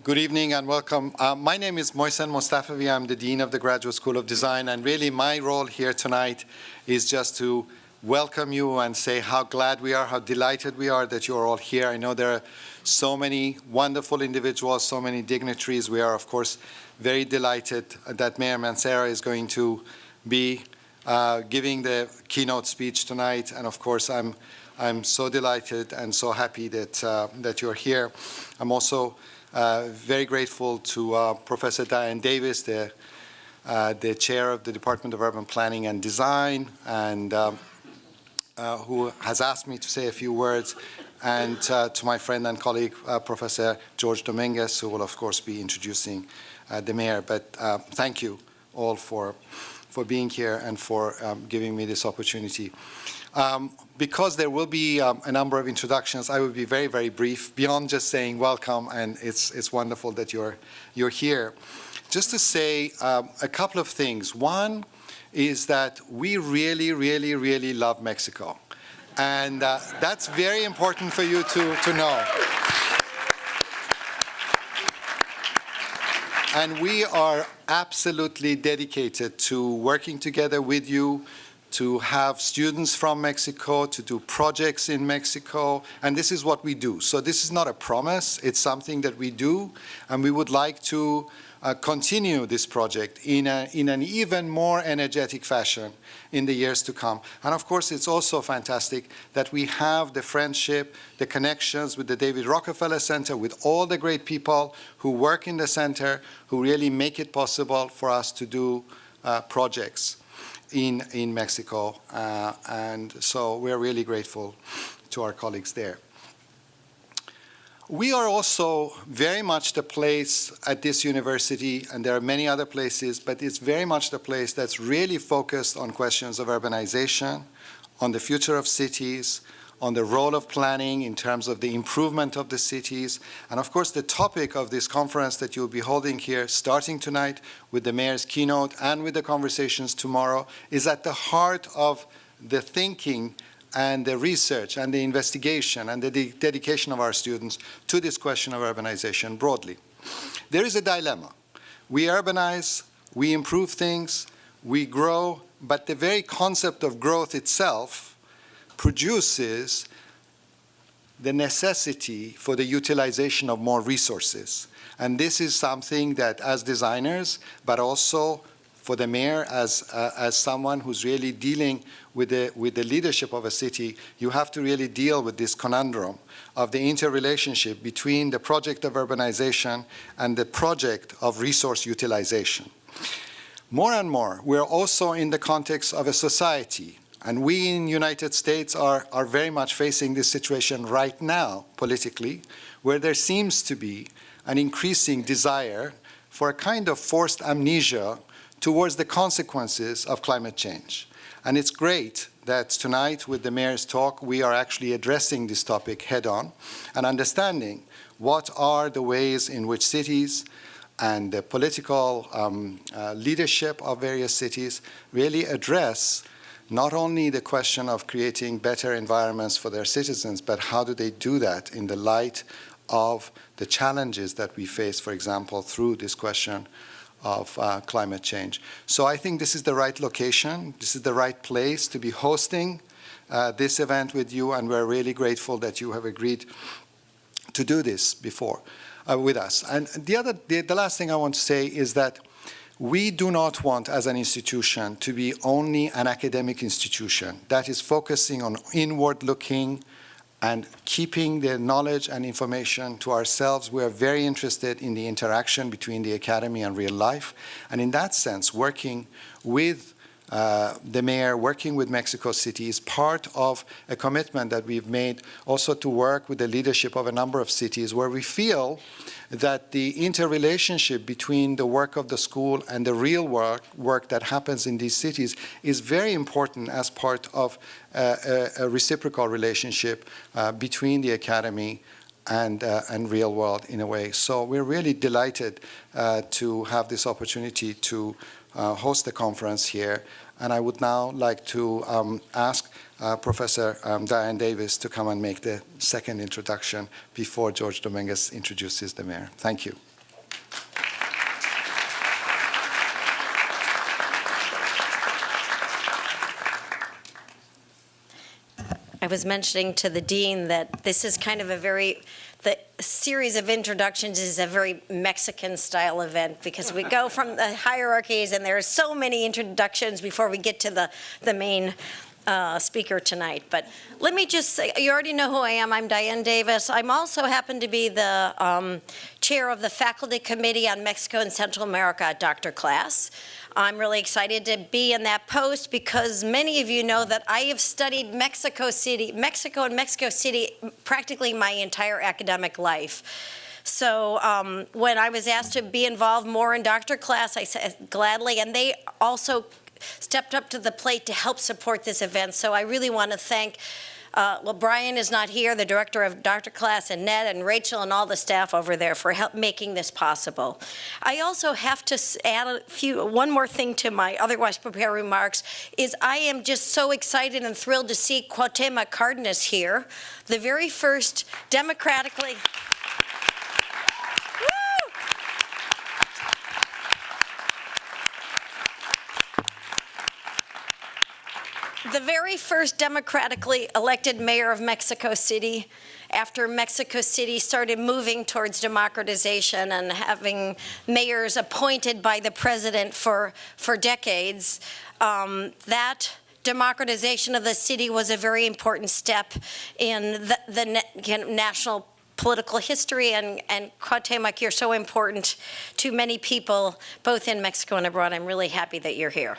Good evening and welcome. My name is Mohsen Mostafavi. I'm the Dean of the Graduate School of Design, and really my role here tonight is just to welcome you and say how glad we are, how delighted we are that you're all here. I know there are so many wonderful individuals, so many dignitaries. We are, of course, very delighted that Mayor Mancera is going to be giving the keynote speech tonight, and of course I'm so delighted and so happy that you're here. I'm also very grateful to Professor Diane Davis, the chair of the Department of Urban Planning and Design, and who has asked me to say a few words, and to my friend and colleague, Professor George Dominguez, who will, of course, be introducing the mayor. But thank you all for being here and for giving me this opportunity. Because there will be a number of introductions, I will be very, very brief, beyond just saying welcome, and it's wonderful that you're here. Just to say a couple of things. One is that we really, really, really love Mexico. And that's very important for you to know. And we are absolutely dedicated to working together with you, to have students from Mexico, to do projects in Mexico, and this is what we do. So this is not a promise, it's something that we do, and we would like to continue this project in an even more energetic fashion in the years to come. And of course, it's also fantastic that we have the friendship, the connections with the David Rockefeller Center, with all the great people who work in the center, who really make it possible for us to do projects in Mexico, and so we're really grateful to our colleagues there. We are also very much the place at this university, and there are many other places, but it's very much the place that's really focused on questions of urbanization, on the future of cities, on the role of planning in terms of the improvement of the cities. And of course, the topic of this conference that you'll be holding here, starting tonight with the mayor's keynote and with the conversations tomorrow, is at the heart of the thinking and the research and the investigation and the dedication of our students to this question of urbanization broadly. There is a dilemma. We urbanize, we improve things, we grow, but the very concept of growth itself produces the necessity for the utilization of more resources. And this is something that as designers, but also for the mayor as someone who's really dealing with the leadership of a city, you have to really deal with this conundrum of the interrelationship between the project of urbanization and the project of resource utilization. More and more, we're also in the context of a society. And we in the United States are very much facing this situation right now, politically, where there seems to be an increasing desire for a kind of forced amnesia towards the consequences of climate change. And it's great that tonight, with the mayor's talk, we are actually addressing this topic head-on and understanding what are the ways in which cities and the political leadership of various cities really address not only the question of creating better environments for their citizens, but how do they do that in the light of the challenges that we face, for example, through this question of climate change. So I think this is the right location, this is the right place to be hosting this event with you, and we're really grateful that you have agreed to do this with us. And the last thing I want to say is that we do not want, as an institution, to be only an academic institution that is focusing on inward-looking and keeping the knowledge and information to ourselves. We are very interested in the interaction between the academy and real life. And in that sense, working with the mayor, working with Mexico City is part of a commitment that we've made also to work with the leadership of a number of cities where we feel that the interrelationship between the work of the school and the real work that happens in these cities is very important as part of a reciprocal relationship between the academy and real world in a way. So we're really delighted to have this opportunity to host the conference here. And I would now like to ask Professor Diane Davis to come and make the second introduction before George Dominguez introduces the mayor. Thank you. I was mentioning to the dean that this is kind of the series of introductions is a very Mexican-style event because we go from the hierarchies and there are so many introductions before we get to the main speaker tonight. But let me just say, you already know who I am. I'm Diane Davis. I'm also happen to be the chair of the Faculty Committee on Mexico and Central America at Dr. Class. I'm really excited to be in that post because many of you know that I have studied Mexico and Mexico City practically my entire academic life. So when I was asked to be involved more in Dr. Class, I said gladly, and they also stepped up to the plate to help support this event. So I really want to thank well, Brian is not here, the director of Dr. Class, and Ned and Rachel and all the staff over there for help making this possible. I also have to add one more thing to my otherwise prepared remarks, is I am just so excited and thrilled to see Cuauhtemoc Cárdenas here, the very first democratically the very first democratically elected mayor of Mexico City after Mexico City started moving towards democratization and having mayors appointed by the president for decades. That democratization of the city was a very important step in the national political history, and Cuauhtemoc, you're so important to many people, both in Mexico and abroad. I'm really happy that you're here.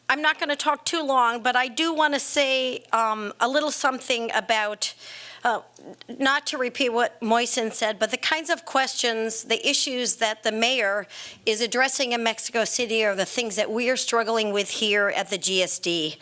I'm not going to talk too long, but I do want to say a little something about, not to repeat what Moisen said, but the kinds of questions, the issues that the mayor is addressing in Mexico City are the things that we are struggling with here at the GSD.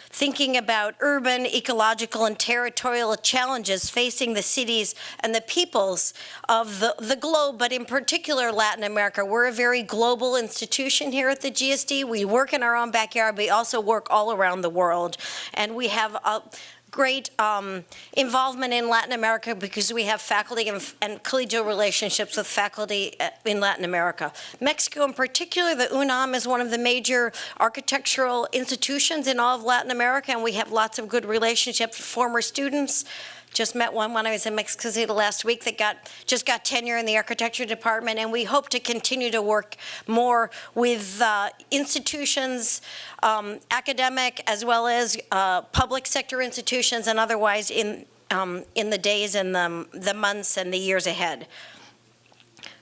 Thinking about urban, ecological, and territorial challenges facing the cities and the peoples of the globe, but in particular Latin America. We're a very global institution here at the GSD. We work in our own backyard, but we also work all around the world. And we have a great involvement in Latin America because we have faculty and collegial relationships with faculty in Latin America. Mexico in particular, the UNAM is one of the major architectural institutions in all of Latin America, and we have lots of good relationships with former students. Just met one when I was in Mexico City last week that just got tenure in the architecture department, and we hope to continue to work more with institutions, academic as well as public sector institutions, and otherwise in the days and the months and the years ahead.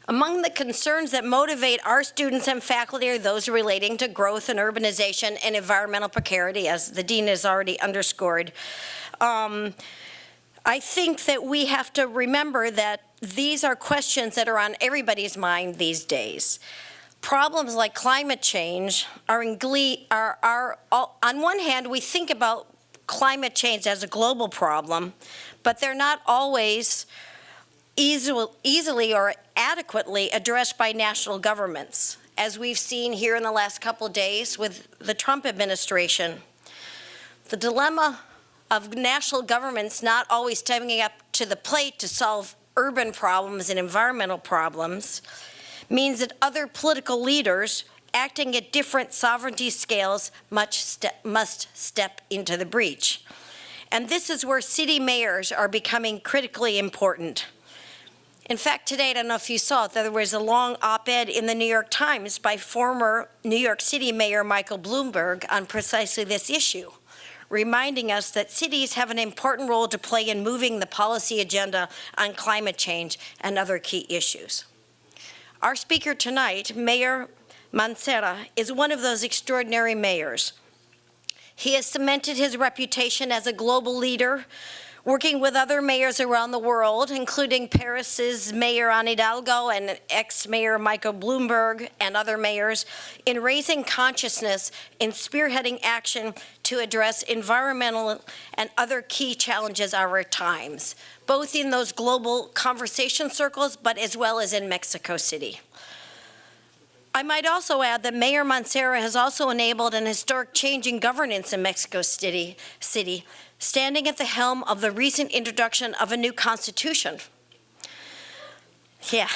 Among the concerns that motivate our students and faculty are those relating to growth and urbanization and environmental precarity, as the dean has already underscored. I think that we have to remember that these are questions that are on everybody's mind these days. Problems like climate change are on one hand, we think about climate change as a global problem, but they're not always easily or adequately addressed by national governments, as we've seen here in the last couple of days with the Trump administration. The dilemma of national governments not always stepping up to the plate to solve urban problems and environmental problems means that other political leaders acting at different sovereignty scales must step into the breach. And this is where city mayors are becoming critically important. In fact, today, I don't know if you saw it, there was a long op-ed in the New York Times by former New York City Mayor Michael Bloomberg on precisely this issue, reminding us that cities have an important role to play in moving the policy agenda on climate change and other key issues. Our speaker tonight, Mayor Mancera, is one of those extraordinary mayors. He has cemented his reputation as a global leader, working with other mayors around the world, including Paris's Mayor Anne Hidalgo and ex-Mayor Michael Bloomberg and other mayors, in raising consciousness and spearheading action to address environmental and other key challenges of our times, both in those global conversation circles, but as well as in Mexico City. I might also add that Mayor Mancera has also enabled an historic change in governance in Mexico City, standing at the helm of the recent introduction of a new constitution. Yeah.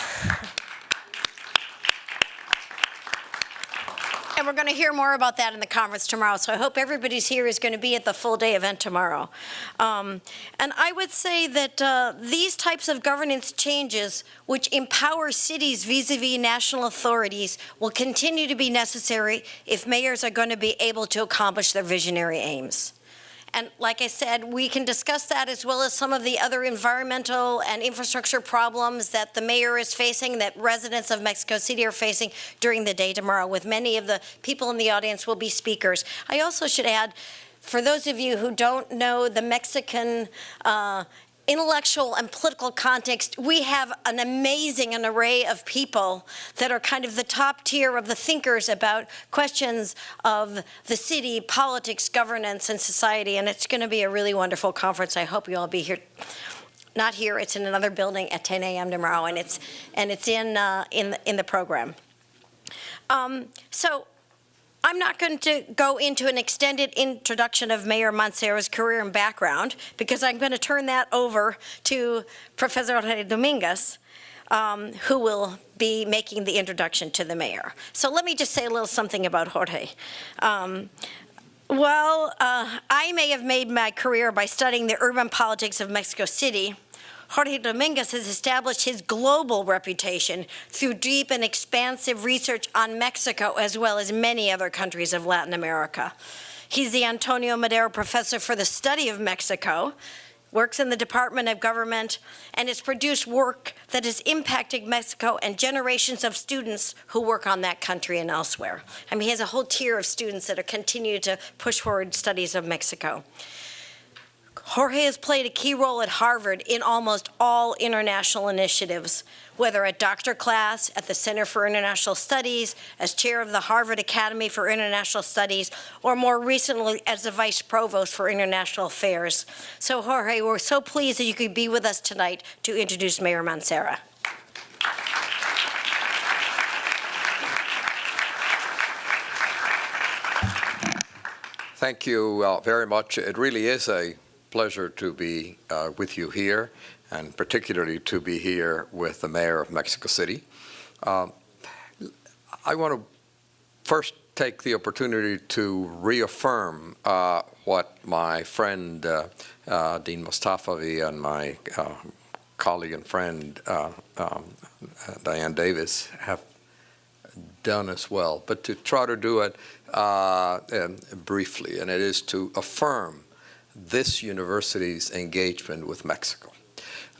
And we're going to hear more about that in the conference tomorrow. So I hope everybody's here is going to be at the full day event tomorrow. And I would say that these types of governance changes, which empower cities vis-a-vis national authorities, will continue to be necessary if mayors are going to be able to accomplish their visionary aims. And like I said, we can discuss that as well as some of the other environmental and infrastructure problems that the mayor is facing, that residents of Mexico City are facing during the day tomorrow, with many of the people in the audience will be speakers. I also should add, for those of you who don't know the Mexican intellectual and political context, we have an array of people that are kind of the top tier of the thinkers about questions of the city, politics, governance, and society, and it's going to be a really wonderful conference. I hope you all be here. Not here, it's in another building at 10 a.m. tomorrow, and it's in the program. So I'm not going to go into an extended introduction of Mayor Mancera's career and background, because I'm going to turn that over to Professor Jorge Dominguez, who will be making the introduction to the mayor. So let me just say a little something about Jorge. I may have made my career by studying the urban politics of Mexico City. Jorge Dominguez has established his global reputation through deep and expansive research on Mexico, as well as many other countries of Latin America. He's the Antonio Madero Professor for the Study of Mexico, works in the Department of Government, and has produced work that has impacted Mexico and generations of students who work on that country and elsewhere. I mean, he has a whole tier of students that are continuing to push forward studies of Mexico. Jorge has played a key role at Harvard in almost all international initiatives, whether at doctor class, at the Center for International Studies, as chair of the Harvard Academy for International Studies, or more recently as the vice provost for international affairs. So Jorge, we're so pleased that you could be with us tonight to introduce Mayor Mancera. Thank you very much. It really is a pleasure to be with you here, and particularly to be here with the mayor of Mexico City. I want to first take the opportunity to reaffirm what my friend Dean Mostafavi and my colleague and friend Diane Davis have done as well, but to try to do it briefly, and it is to affirm this university's engagement with Mexico.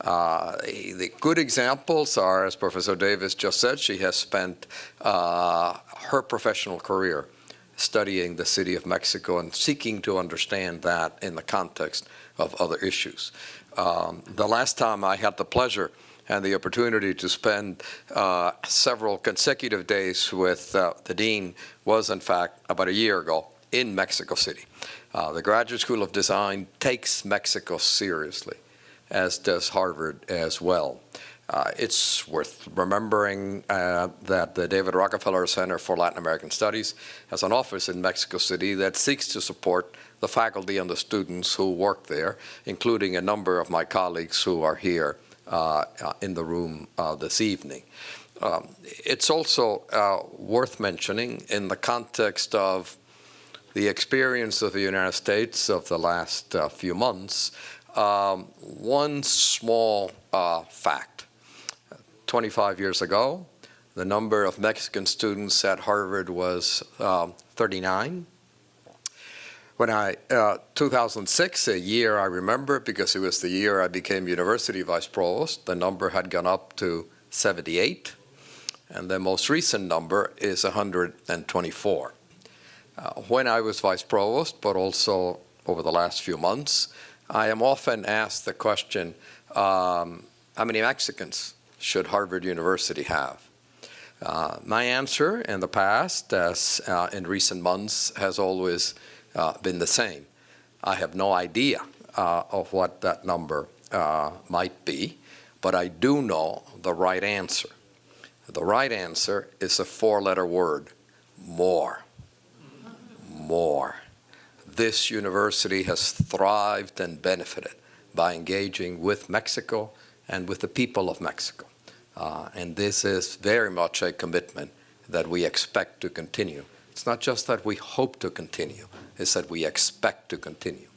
The good examples are, as Professor Davis just said, she has spent her professional career studying the city of Mexico and seeking to understand that in the context of other issues. The last time I had the pleasure and the opportunity to spend several consecutive days with the dean was, in fact, about a year ago in Mexico City. The Graduate School of Design takes Mexico seriously, as does Harvard as well. It's worth remembering that the David Rockefeller Center for Latin American Studies has an office in Mexico City that seeks to support the faculty and the students who work there, including a number of my colleagues who are here in the room this evening. It's also worth mentioning in the context of the experience of the United States of the last few months, one small fact. 25 years ago, the number of Mexican students at Harvard was 39. When 2006, a year I remember because it was the year I became university vice provost, the number had gone up to 78, and the most recent number is 124. When I was vice provost, but also over the last few months, I am often asked the question, how many Mexicans should Harvard University have? My answer in the past, as in recent months, has always been the same. I have no idea of what that number might be, but I do know the right answer. The right answer is a four-letter word: more. More. This university has thrived and benefited by engaging with Mexico and with the people of And this is very much a commitment that we expect to continue It's not just that we hope to continue, it's that we expect to continue.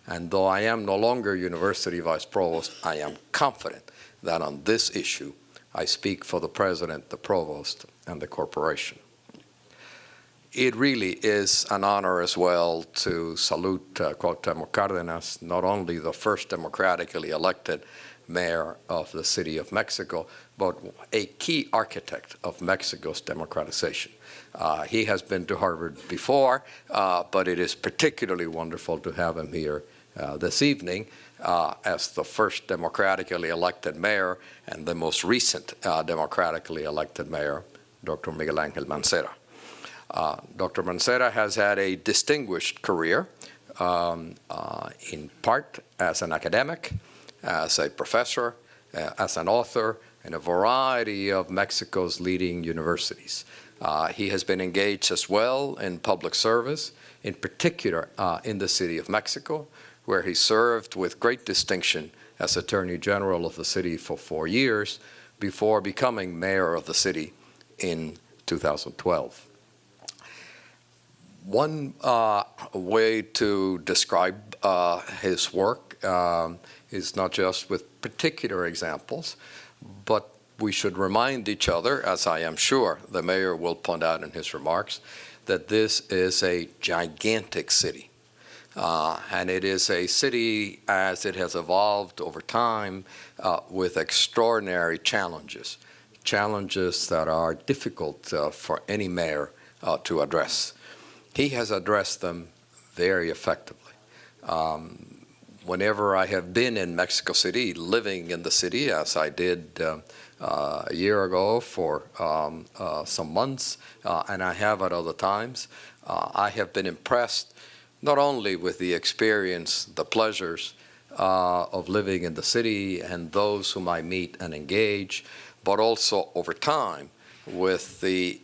And though I am no longer University Vice Provost, I am confident that on this issue, I speak for the President, the Provost, and the corporation. It really is an honor as well to salute Cuauhtémoc Cárdenas, not only the first democratically elected mayor of the City of Mexico, but a key architect of Mexico's democratization. He has been to Harvard before, but it is particularly wonderful to have him here this evening as the first democratically elected mayor and the most recent democratically elected mayor, Dr. Miguel Ángel Mancera. Dr. Mancera has had a distinguished career, in part as an academic, as a professor, as an author, in a variety of Mexico's leading universities. He has been engaged as well in public service, in particular in the City of Mexico, where he served with great distinction as Attorney General of the city for 4 years before becoming mayor of the city in 2012. One way to describe his work is not just with particular examples, but we should remind each other, as I am sure the mayor will point out in his remarks, that this is a gigantic city. And it is a city, as it has evolved over time, with extraordinary challenges, challenges that are difficult for any mayor to address. He has addressed them very effectively. Whenever I have been in Mexico City, living in the city, as I did a year ago for some months, and I have at other times, I have been impressed not only with the experience, the pleasures of living in the city and those whom I meet and engage, but also over time with the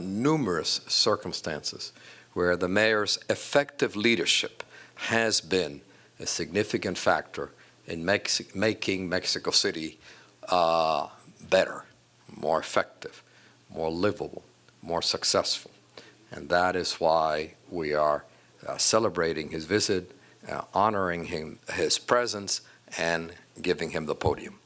numerous circumstances where the mayor's effective leadership has been a significant factor in making Mexico City better, more effective, more livable, more successful. And that is why we are celebrating his visit, honoring his presence, and giving him the podium.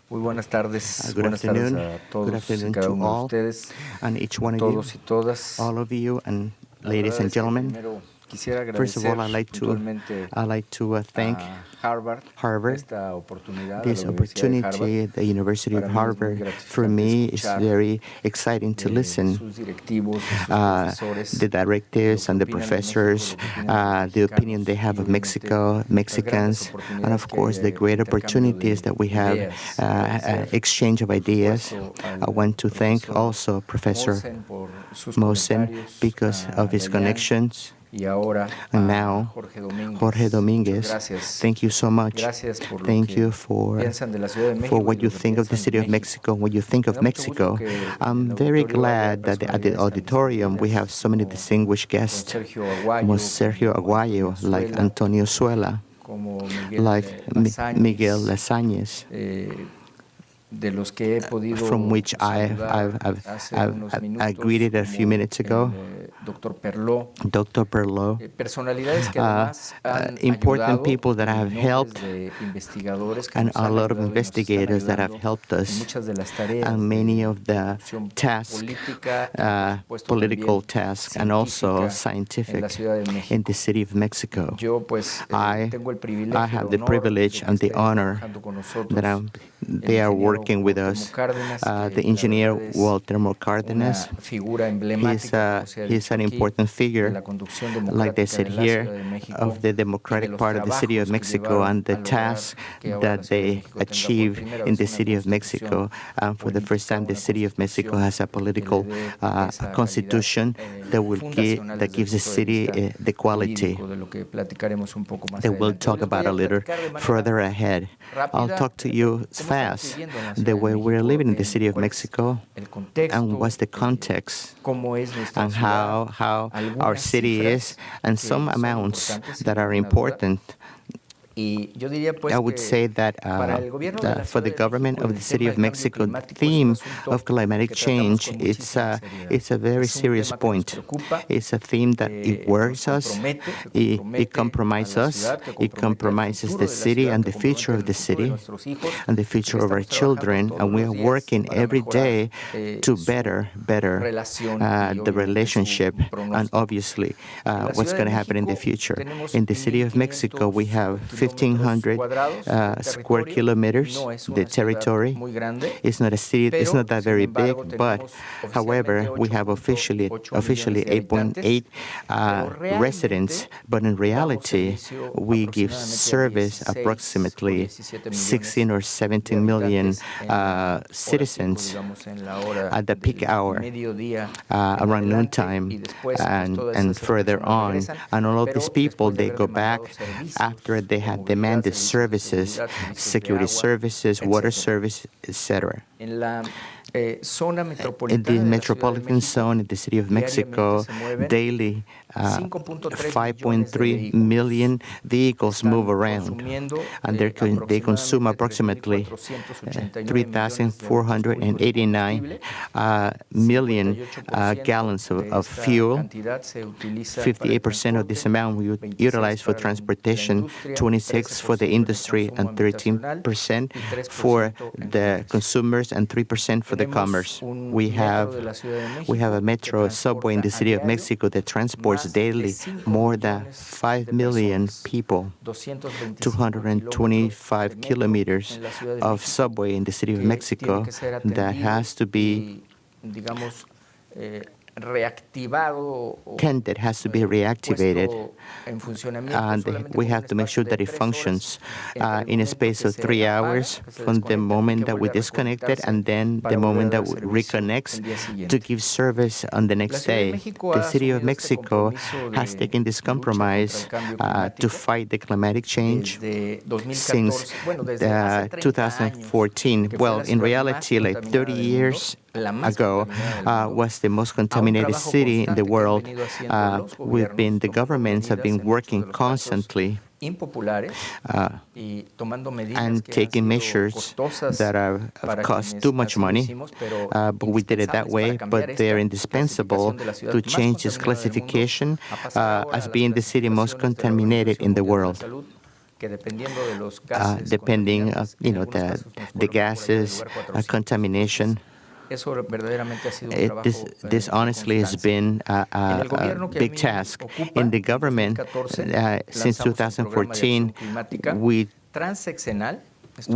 Muy buenas tardes. Good Buenas tardes afternoon. a todos Good afternoon y cada to uno de all ustedes, and each one of todos you, y todas. all of you, and La ladies verdad and es que gentlemen. primero quisiera First of all, agradecer I'd like to thank a Harvard, Harvard esta oportunidad, this a la Universidad de opportunity Harvard. at the University of Para mí es muy Harvard. gratificante For me, it's escuchar very exciting to listen sus directivos, de sus profesores, the directives and the lo que opinan de professors, México, lo que opinan de the los opinion they have of mexicanos, Mexico, las Mexicans, grandes and of oportunidades que course hay the de great intercambio opportunities de that we have, ideas, exchange of ideas. I want to thank Profesor also Professor Mosen por sus Mosen comentarios, because a of his Dayan, connections. y ahora And a now, Jorge Domínguez. Jorge Dominguez, Muchas gracias. thank you so much. Gracias por lo Thank que you for piensan de la Ciudad de México for y what lo you que think of the piensan city de of México. Mexico. When you think Me of da mucho gusto Mexico, que en I'm el very auditorio haya glad that at the personalidades tan auditorium we have so many distinguidas distinguished como guests, Sergio Aguayo, como Sergio como Aguayo, Antonio like Suela, Antonio Suela, como Miguel like Lazáñez, Miguel Lazáñez, de los que he podido from which saludar hace unos I minutos, greeted a few como minutes ago, Dr. Perló, Dr. Perlo, personalidades que además han important ayudado, people that have nombres helped, de investigadores que and nos a han lot of ayudado y nos están investigators that have ayudando helped en us, muchas de las tareas and many de of the producción tasks, política y, por supuesto, political también tasks, and also científica en scientific la Ciudad de México. in the city of Mexico. Yo pues tengo el privilegio, I have el the honor privilege de que and the estén honor trabajando con nosotros that they el are ingeniero working with Cuauhtémoc us. Cárdenas, que The la engineer verdad es Walter Cárdenas, una figura emblemática, como se ha he's dicho an aquí, important de figure, la conducción like they democrática said de la here, Ciudad de México of the y de democratic los part of the city of trabajos que Mexico llevaron and the a lograr tasks que ahora la that Ciudad de they México tenga por achieve primera in vez the una city of constitución Mexico. For the first time, the política, city una of Mexico constitución has a political que le dé esa constitution calidad, that will fundacional that desde gives el the punto de city vista the quality jurídico, de lo que platicaremos un poco más that we'll adelante. talk Les voy about a little platicar de manera further ahead. I'll rápida, talk to you fast the way we're living in the city of Mexico, and what's the context, and how our city is, and some amounts that are important. I would say that for the government of the City of Mexico, the theme of climatic change, it's a very serious point. It's a theme that it worries us, it compromises us, it compromises the city and the future of the city and the future of our children, and we are working every day to better the relationship and obviously what's going to happen in the future. In the City of Mexico, we have 1,500 square kilometers. The territory is not a city, it's not that very big, but however, we have officially 8.8 residents, but in reality, we give service approximately 16 or 17 million citizens at the peak hour, around noontime and further on. And all of these people, they go back after they have demanded services, security services, water service, etc. In the metropolitan zone in the City of Mexico, daily 5.3 million vehicles move around, and they consume approximately 3,489 million gallons of fuel. 58% of this amount we utilize for transportation, 26% for the industry, and 13% for the consumers, and 3% for the commerce. We have a metro subway in the City of Mexico that transports daily more than 5 million people, 225 kilometers of subway in the City of Mexico that has to be reactivated, and we have to make sure that it functions in a space of 3 hours from the moment that we disconnect it and then the moment that we reconnect to give service on the next day. The City of Mexico has taken this compromise to fight the climatic change since 2014. Well, in reality, like 30 years ago, was the most contaminated city in the world. The governments have been working constantly and taking measures that have cost too much money, but we did it that way. But they're indispensable to change this classification as being the city most contaminated in the world. Depending on the gases, contamination. This honestly has been a big task. In the government, since 2014, we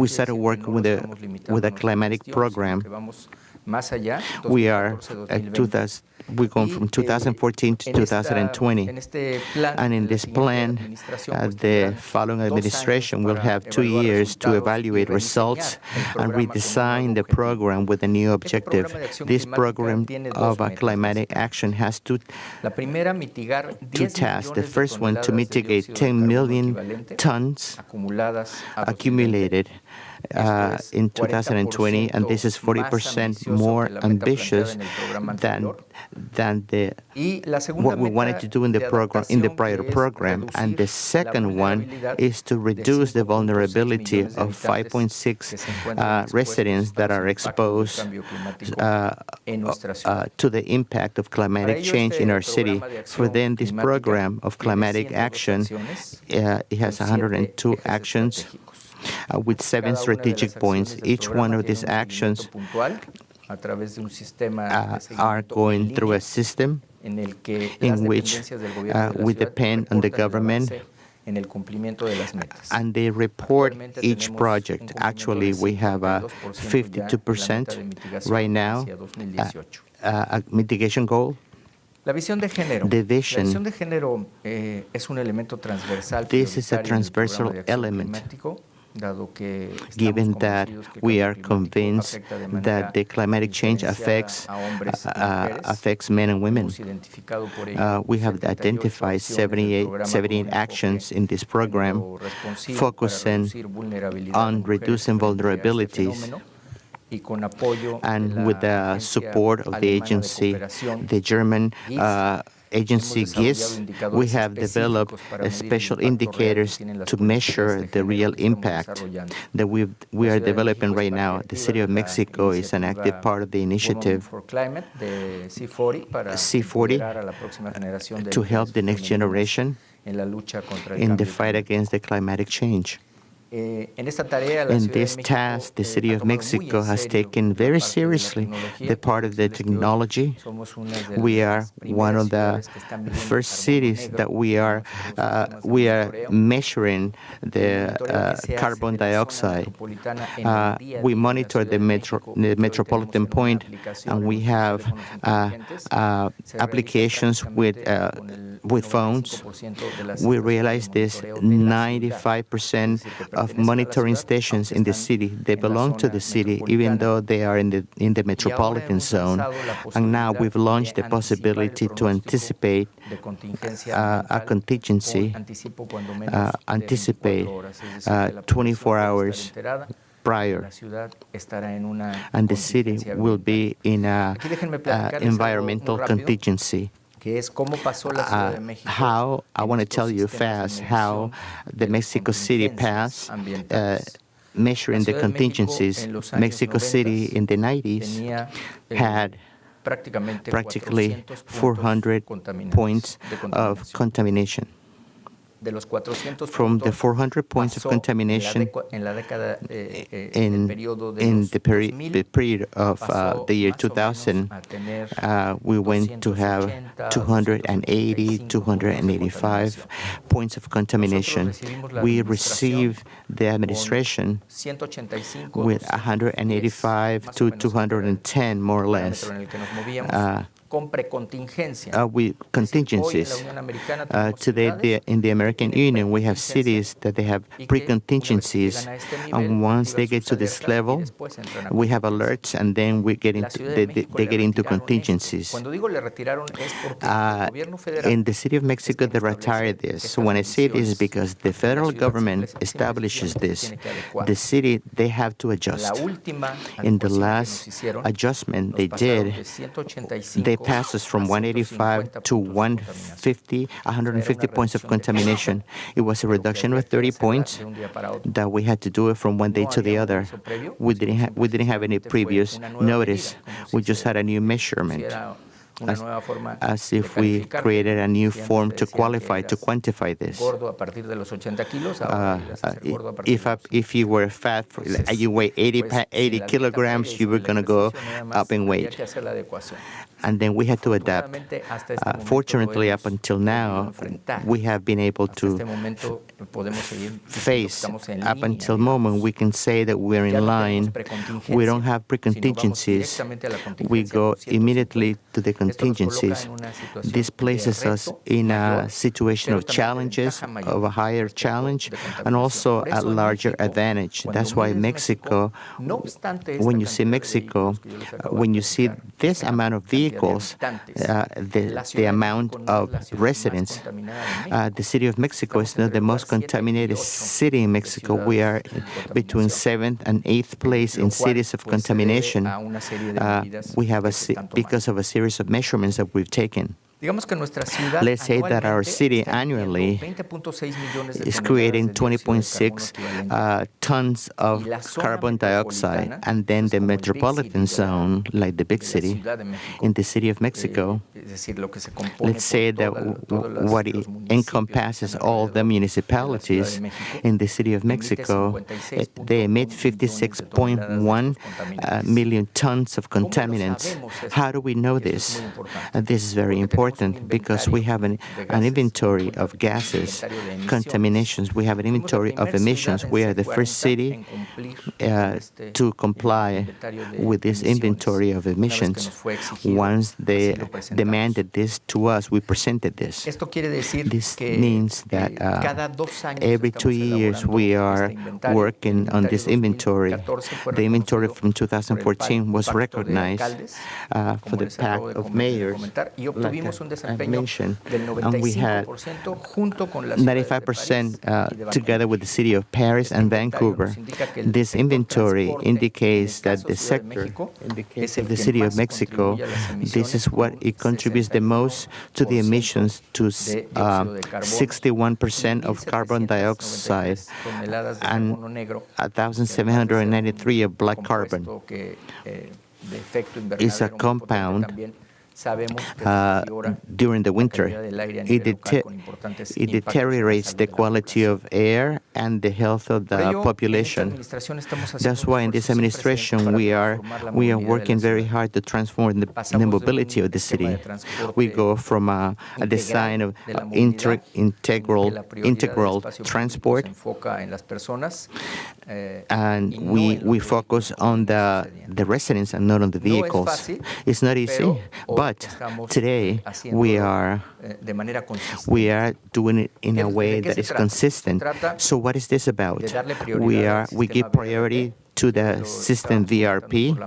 started working with a climatic program. We're going from 2014 to 2020. And in this plan, the following administration will have 2 years to evaluate results and redesign the program with a new objective. This program of climatic action has two tasks. The first one, to mitigate 10 million tons accumulated in 2020, and this is 40% more ambitious than what we wanted to do in the prior program. And the second one is to reduce the vulnerability of 5.6 residents that are exposed to the impact of climatic change in our city. For them, this program of climatic action, it has 102 actions with 7 strategic points. Each one of these actions are going through a system in which we depend on the government, and they report each project. Actually, we have a 52% right now a mitigation goal. The vision. This is a transversal element given that we are convinced that the climatic change affects men and women. We have identified 78 actions in this program focusing on reducing vulnerabilities. And with the support of the agency, the German agency GIS, we have developed special indicators to measure the real impact that we are developing right now. The City of Mexico is an active part of the initiative C40 to help the next generation in the fight against the climatic change. In this task, the City of Mexico has taken very seriously the part of the technology. We are one of the first cities that we are measuring the carbon dioxide. We monitor the metropolitan point, and we have applications with phones. We realize this: 95% of monitoring stations in the city, they belong to the city, even though they are in the metropolitan zone. And now we've launched the possibility to anticipate a contingency, anticipate 24 hours prior, and the city will be in an environmental contingency. How I want to tell you fast how the Mexico City passed measuring the contingencies. Mexico City in the 90s had practically 400 points of contamination. From the 400 points of contamination in the period of the year 2000, we went to have 280, 285 points of contamination. We received the administration with 185 to 210, more or less. With contingencies. Today, in the American Union, we have cities that they have pre-contingencies, and once they get to this level, we have alerts, and then we get into they get into contingencies. In the City of Mexico, they retired this. So when I say this, is because the federal government establishes this. The city, they have to adjust. In the last adjustment they did, they passed us from 185 to 150 points of contamination. It was a reduction of 30 points that we had to do it from one day to the other. We didn't have any previous notice. We just had a new measurement. As if we created a new form to quantify this. If you were fat, you weigh 80 kilograms, you were going to go up in weight. And then we had to adapt. Fortunately, up until now, we have been able to face. Up until the moment, we can say that we're in line. We don't have pre-contingencies. We go immediately to the contingencies. This places us in a situation of challenges, of a higher challenge, and also a larger advantage. That's why Mexico, when you see Mexico, when you see this amount of vehicles, the amount of residents, the City of Mexico is not the most contaminated city in Mexico. We are between 7th and 8th place in cities of contamination. We have because of a series of measurements that we've taken. Let's say that our city annually is creating 20.6 tons of carbon dioxide, and then the metropolitan zone, like the big city, in the City of Mexico, let's say that what it encompasses all the municipalities in the City of Mexico, they emit 56.1 million tons of contaminants. How do we know this? This is very important. important because we have an inventory of gases, contaminations. We have an inventory of emissions. We are the first city to comply with this inventory of emissions. Once they demanded this to us, we presented this. This means that every 2 years we are working on this inventory. The inventory from 2014 was recognized for the Pact of Mayors, like I mentioned, and we had 95% together with the city of Paris and Vancouver. This inventory indicates that the sector, in the case of the city of Mexico, this is what it contributes the most to the emissions, to 61% of carbon dioxide and 1,793 of black carbon. It's a compound during the winter. It deteriorates the quality of air and the health of the population. That's why in this administration we are working very hard to transform the mobility of the city. We go from a design of integral transport, and we focus on the residents and not on the vehicles. It's not easy, but today we are doing it in a way that is consistent. So what is this about? We give priority to the system VRP.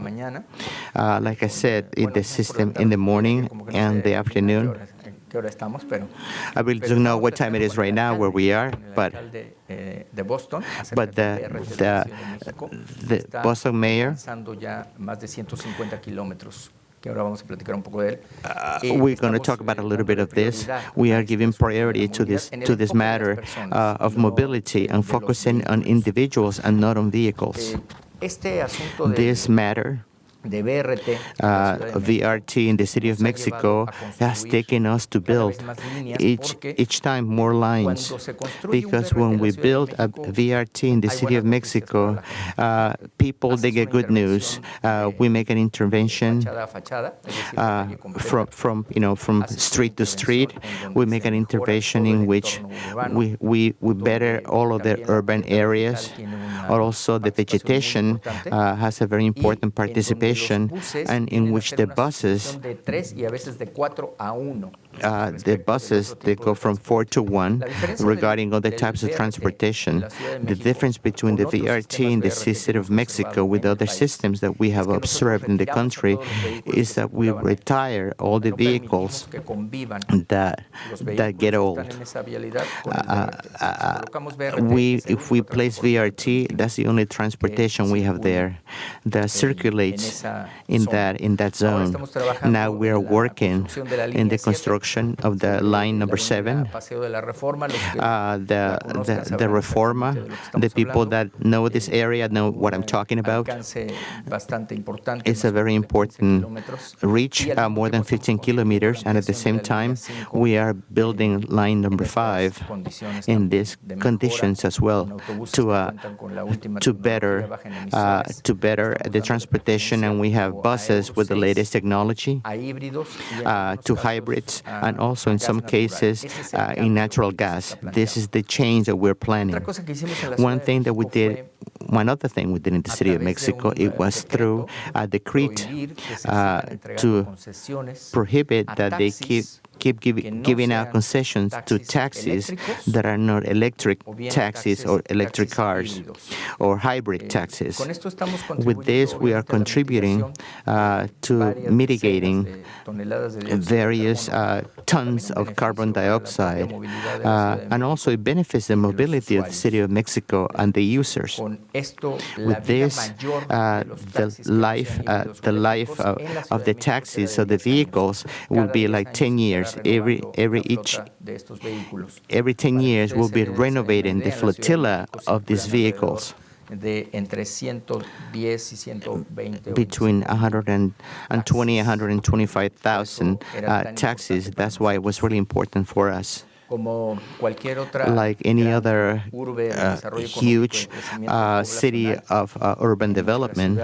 Like I said, in the system in the morning and the afternoon. I really don't know what time it is right now where we are, but the Boston mayor, we're going to talk about a little bit of this. We are giving priority to this matter of mobility and focusing on individuals and not on vehicles. This matter VRT in the city of Mexico has taken us to build each time more lines, because when we build a VRT in the city of Mexico, people, they get good news. We make an intervention from street to street. We make an intervention in which we better all of the urban areas. Also, the vegetation has a very important participation, and in which the buses, they go from 4 to 1 regarding other types of transportation. The difference between the VRT in the city of Mexico with other systems that we have observed in the country is that we retire all the vehicles that get old. If we place VRT, that's the only transportation we have there that circulates in that zone. Now we are working in the construction of the line number 7, the Reforma. The people that know this area know what I'm talking about. It's a very important reach, more than 15 kilometers, and at the same time, we are building line number 5 in these conditions as well to better the transportation, and we have buses with the latest technology, to hybrids, and also in some cases in natural gas. This is the change that we're planning. One other thing we did in the city of Mexico, it was through a decree to prohibit that they keep giving out concessions to taxis that are not electric taxis or electric cars or hybrid taxis. With this, we are contributing to mitigating various tons of carbon dioxide, and also it benefits the mobility of the city of Mexico and the users. With this, the life of the taxis, of the vehicles, will be like 10 years. Every 10 years, we'll be renovating the flotilla of these vehicles. Between 120 and 125,000 taxis. That's why it was really important for us. Like any other huge city of urban development,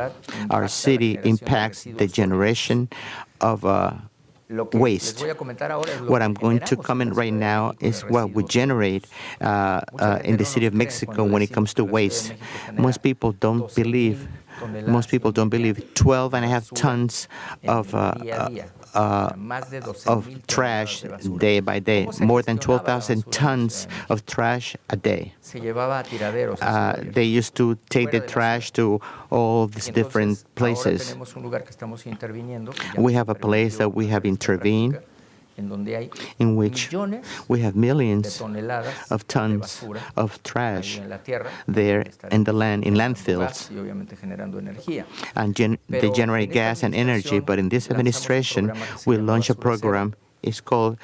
our city impacts the generation of waste. What I'm going to comment right now is what we generate in the city of Mexico when it comes to waste. Most people don't believe 12 and a half tons of trash day by day, more than 12,000 tons of trash a day. They used to take the trash to all these different places. We have a place that we have intervened, in which we have millions of tons of trash there in the land, in landfills, and they generate gas and energy. But in this administration, we launched a program. It's called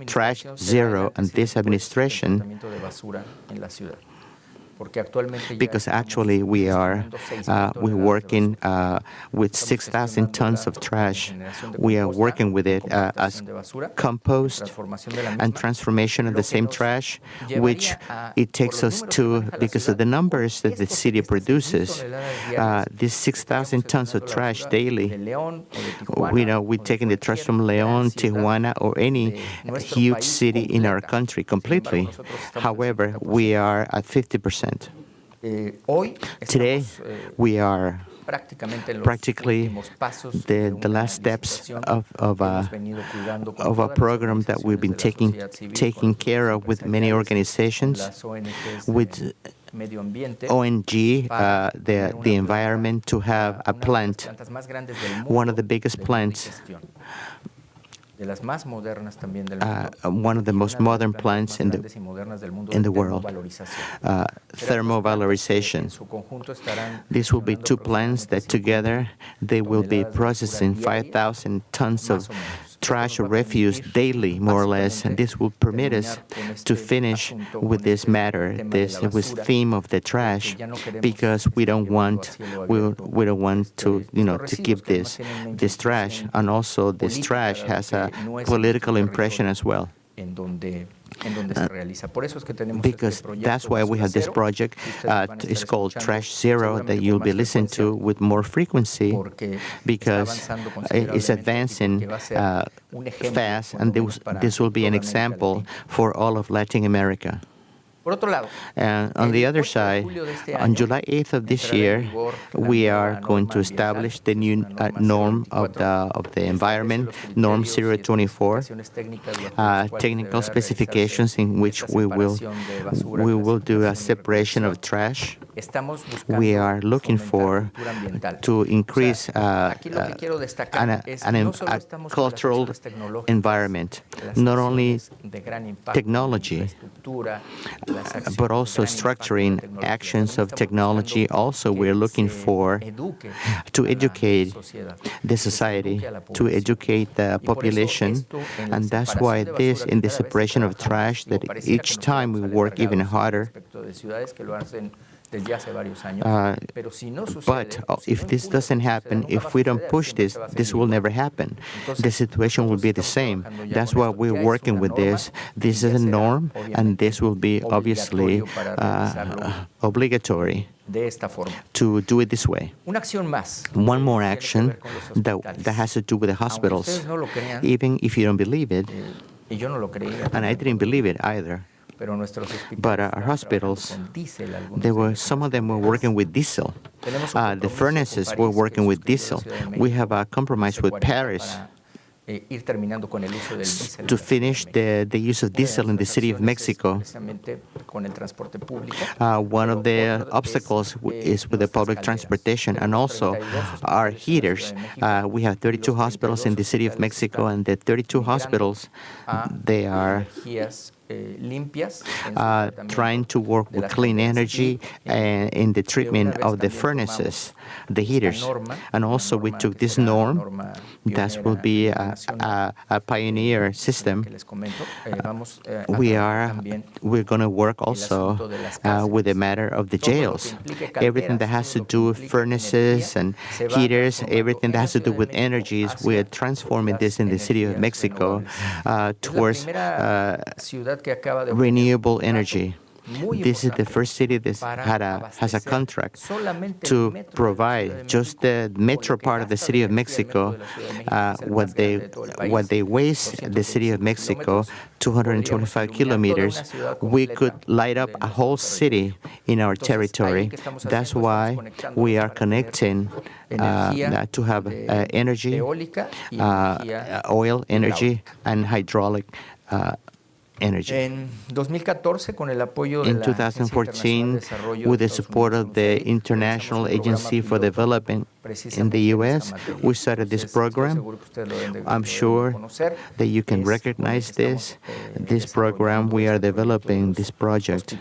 Trash Zero, and this administration, because actually we're working with 6,000 tons of trash. We are working with it as compost and transformation of the same trash, which it takes us to, because of the numbers that the city produces, these 6,000 tons of trash daily. We're taking the trash from León, Tijuana, or any huge city in our country completely. However, we are at 50%. Today, we are practically the last steps of a program that we've been taking care of with many organizations, with ONG, the environment, to have a plant, one of the biggest plants, one of the most modern plants in the world, thermovalorization. These will be two plants that together they will be processing 5,000 tons of trash or refuse daily, more or less, and this will permit us to finish with this matter, this theme of the trash, because we don't want to keep this trash, and also this trash has a political impression as well. Because that's why we have this project. It's called Trash Zero, that you'll be listening to with more frequency, because it's advancing fast, and this will be an example for all of Latin America. And on the other side, on July 8th of this year, we are going to establish the new norm of the environment, Norm 024, technical specifications in which we will do a separation of trash. We are looking for to increase a cultural environment, not only technology, but also structuring actions of technology. Also, we're looking for to educate the society, to educate the population, and that's why in the separation of trash, that each time we work even harder. But if this doesn't happen, if we don't push this, this will never happen. The situation will be the same. That's why we're working with this. This is a norm, and this will be obviously obligatory to do it this way. One more action that has to do with the hospitals. Even if you don't believe it, and I didn't believe it either, but our hospitals, some of them were working with diesel. The furnaces were working with diesel. We have a compromise with Paris to finish the use of diesel in the city of Mexico. One of the obstacles is with the public transportation, and also our heaters. We have 32 hospitals in the city of Mexico, and the 32 hospitals, they are trying to work with clean energy and in the treatment of the furnaces, the heaters. And also we took this norm, that will be a pioneer system. We're going to work also with the matter of the jails. Everything that has to do with furnaces and heaters, everything that has to do with energies, we are transforming this in the city of Mexico towards renewable energy. This is the first city that has a contract to provide just the metro part of the city of Mexico, what they waste the city of Mexico, 225 kilometers. We could light up a whole city in our territory. That's why we are connecting to have energy, oil energy, and hydraulic energy. In 2014, with the support of the International Agency for Development in the U.S., we started this program. I'm sure that you can recognize this program. We are developing this project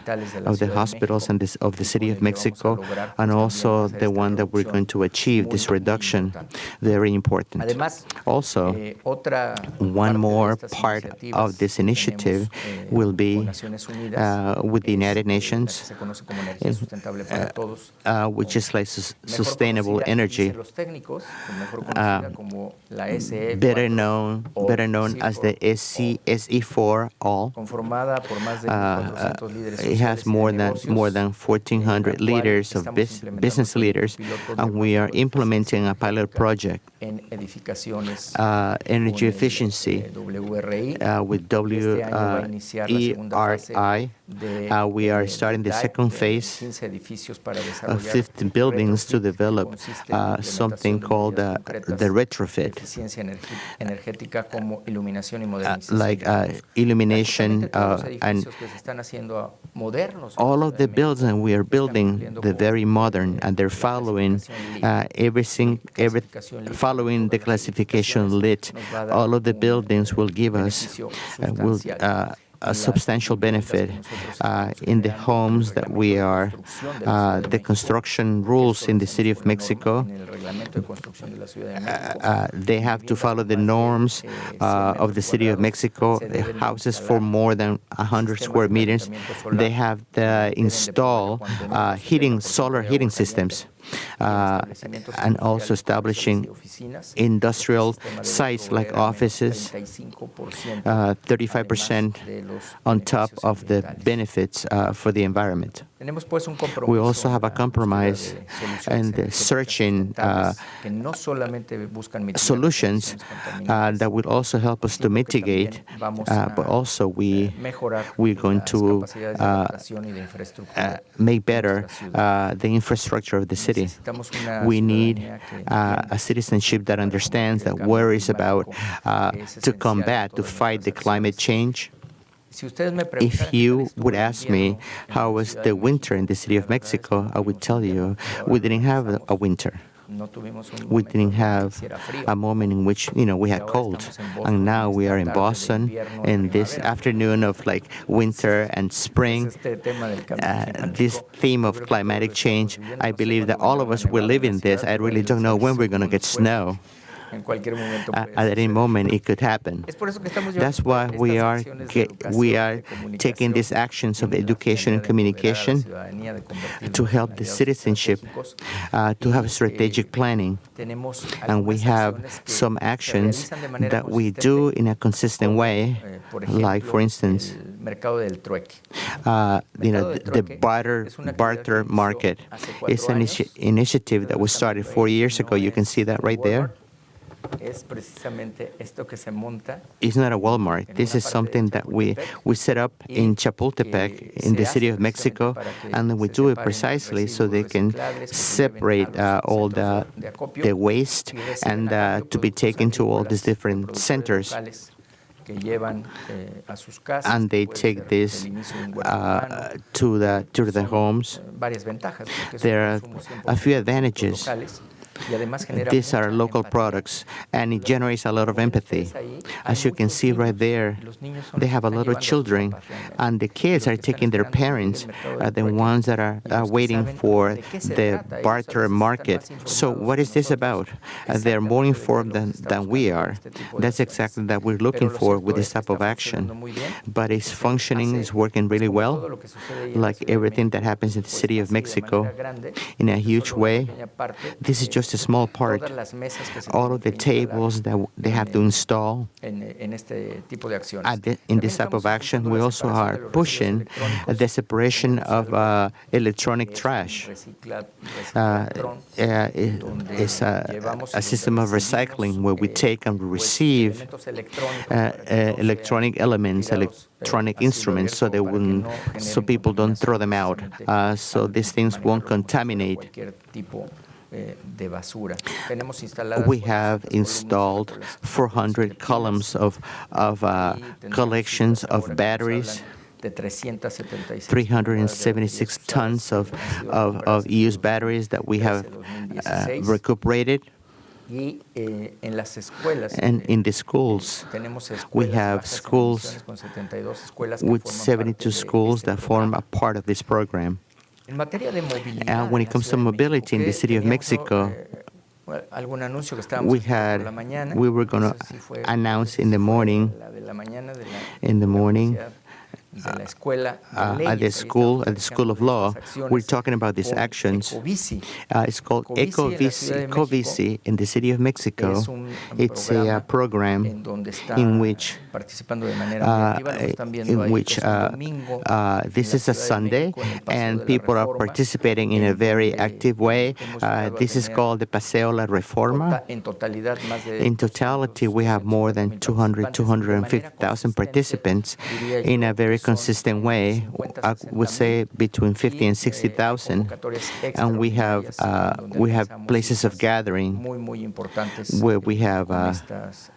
of the hospitals and of the City of Mexico, and also the one that we're going to achieve, this reduction, very important. Also, one more part of this initiative will be with the United Nations, which is like sustainable energy, better known as the SE4All. It has more than 1,400 leaders of business leaders, and we are implementing a pilot project, energy efficiency with WERI. We are starting the second phase of 15 buildings to develop something called the retrofit, like illumination and all of the buildings we are building, they're very modern, and they're following following the classification LEED. All of the buildings will give us a substantial benefit in the homes that we are. The construction rules in the City of Mexico, they have to follow the norms of the City of Mexico. The houses for more than 100 square meters, they have to install solar heating systems. And also establishing industrial sites like offices, 35% on top of the benefits for the environment. We also have a compromise and searching solutions that will also help us to mitigate, but also we're going to make better the infrastructure of the city. We need a citizenship that understands, that worries about to combat, to fight the climate change. If you would ask me how was the winter in the City of Mexico, I would tell you we didn't have a winter. We didn't have a moment in which, we had cold. And now we are in Boston in this afternoon of like winter and spring. This theme of climatic change, I believe that all of us will live in this. I really don't know when we're going to get snow. At any moment, it could happen. That's why we are taking these actions of education and communication to help the citizenship to have strategic planning. And we have some actions that we do in a consistent way, like, for instance, the barter market is an initiative that was started 4 years ago. You can see that right there. It's not a Walmart. This is something that we set up in Chapultepec in the City of Mexico, and we do it precisely so they can separate all the waste and to be taken to all these different centers. And they take this to the homes. There are a few advantages. These are local products, and it generates a lot of empathy. As you can see right there, they have a lot of children, and the kids are taking their parents, the ones that are waiting for the barter market. So what is this about? They're more informed than we are. That's exactly that we're looking for with this type of action. But it's functioning, it's working really well, like everything that happens in the City of Mexico in a huge way. This is just just a small part. todas las mesas que se All tienen of the que instalar tables that they have to install en este tipo de acciones. in También this type estamos of action. impulsando We la also separación are de los residuos pushing electrónicos. the separation Tenemos of algo electronic que es un trash. reciclatrón, donde It's llevamos y a system of donde recycling where we recibimos, take and receive elementos electrónicos para que no sean electronic elements, tirados, electronic a cielo instruments, so abierto they para que wouldn't, no so generen people don't throw them out, contaminación so these things manejarlo como won't si fuera contaminate. cualquier tipo de basura. Tenemos instaladas We have 400 installed columnas para 400 columns of collections of batteries, de 376 376 tons of used batteries that we have recuperated. Y en las escuelas, And in the schools, tenemos we escuelas have bajas en schools emisiones con 72 escuelas que with forman 72 parte de schools este that form programa. a part of this program. En materia de movilidad, And when en it la comes to Ciudad de mobility in the México, city of teníamos, Mexico, algún anuncio que estábamos we haciendo por la mañana. we were going No to sé si fue- announce no sé in si the fue morning, la de la mañana de in the la morning, Universidad de la Escuela de at Leyes. the Ahí school, estamos at the School of anunciando Law, estas acciones we're talking about these con actions. Ecobici. It's called Ecobici en la Ciudad de Ecobici in the city of Mexico. Es un It's a program en donde está in which participando de manera muy activa. Lo están viendo ahí, que es un domingo en this la is a Ciudad de Sunday, México, en el Paseo de and la people are Reforma, participating in a en very donde active way. hemos llegado a This is tener called the Paseo La Reforma. en totalidad más de In totality, we have more than 200, 250,000 participants in a very consistent way. I would say between 50 and 60,000, and we have places of gathering muy importantes where we have con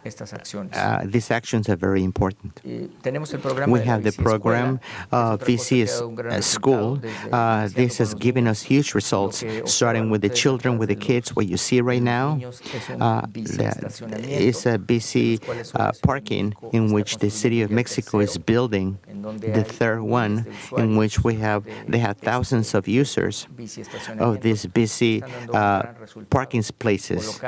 estas acciones. these actions are very important. Tenemos el programa We de la have the Bici program Escuela, que es otra cosa que ha VC dado un gran School. resultado desde This has iniciando con los given niños. us huge results, Lo que starting with the observan children, ustedes with the atrás de kids. What you see right now niños es un biciestacionamiento, is a BC los cuales hoy la Ciudad de parking México in está which the city of construyendo ya el Mexico is tercero, building, en donde the hay third miles one, de in which usuarios they have thousands of users of these busy parking places.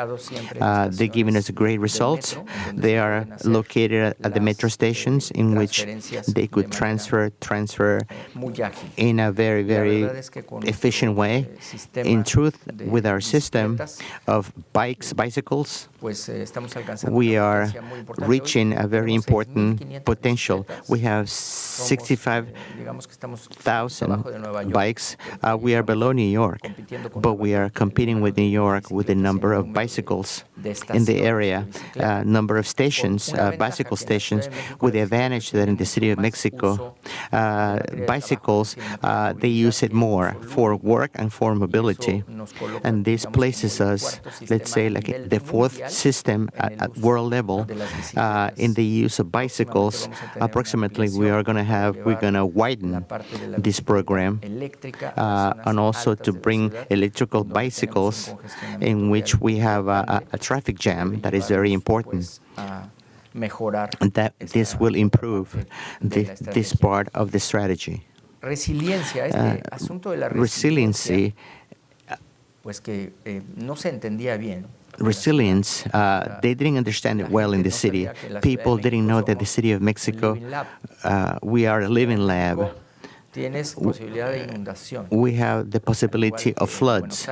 They're giving us great results. They are located at the metro stations in which they could transfer in a very, very efficient way. In truth, with our system of bicycles, we are reaching a very important potential. We have 65,000 bikes. We are below New York, but we are competing with New York with the number of bicycles in the area, number of stations, bicycle stations, with the advantage that in the city of Mexico, bicycles, they use it more for work and for mobility. And this places us, let's say, like the fourth system at world level in the use of bicycles. Approximately, we're going to widen this program and also to bring electrical bicycles in which we have a traffic jam that is very important. That this will improve this part of the strategy. Resiliency, resilience, they didn't understand it well in the city. People didn't know that the city of Mexico, we are a living lab. We have the possibility of floods,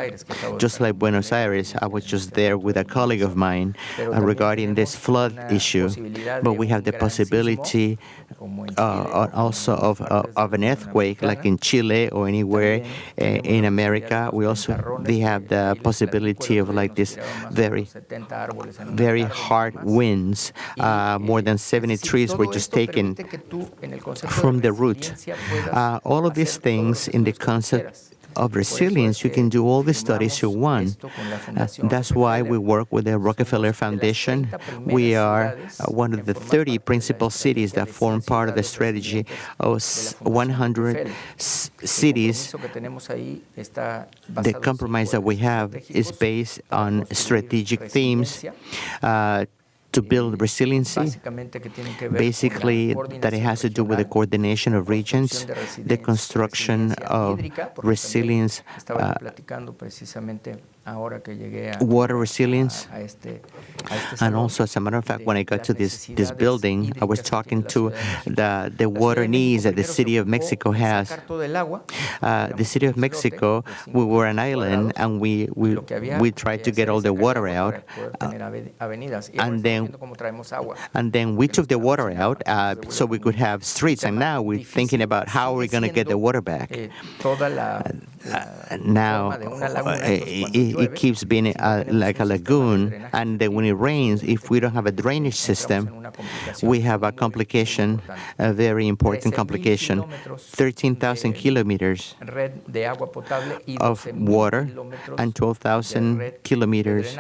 just like Buenos Aires. I was just there with a colleague of mine regarding this flood issue, but we have the possibility also of an earthquake, like in Chile or anywhere in America. They have the possibility of like this very, very hard winds. More than 70 trees were just taken from the root. All of these things in the concept of resilience, you can do all the studies you want. That's why we work with the Rockefeller Foundation. We are one of the 30 principal cities that form part of the strategy of 100 cities. The compromise that we have is based on strategic themes to build resiliency. Basically, that it has to do with the coordination of regions, the construction of resilience water resilience. And also, as a matter of fact, when I got to this building, I was talking to the water needs that the City of Mexico has. The City of Mexico, we were an island, and we tried to get all the water out, and then we took the water out so we could have streets, and now we're thinking about how we're going to get the water back. Now it keeps being like a lagoon, and then when it rains, if we don't have a drainage system, we have a complication, a very important complication. 13,000 kilometers of water and 12,000 kilometers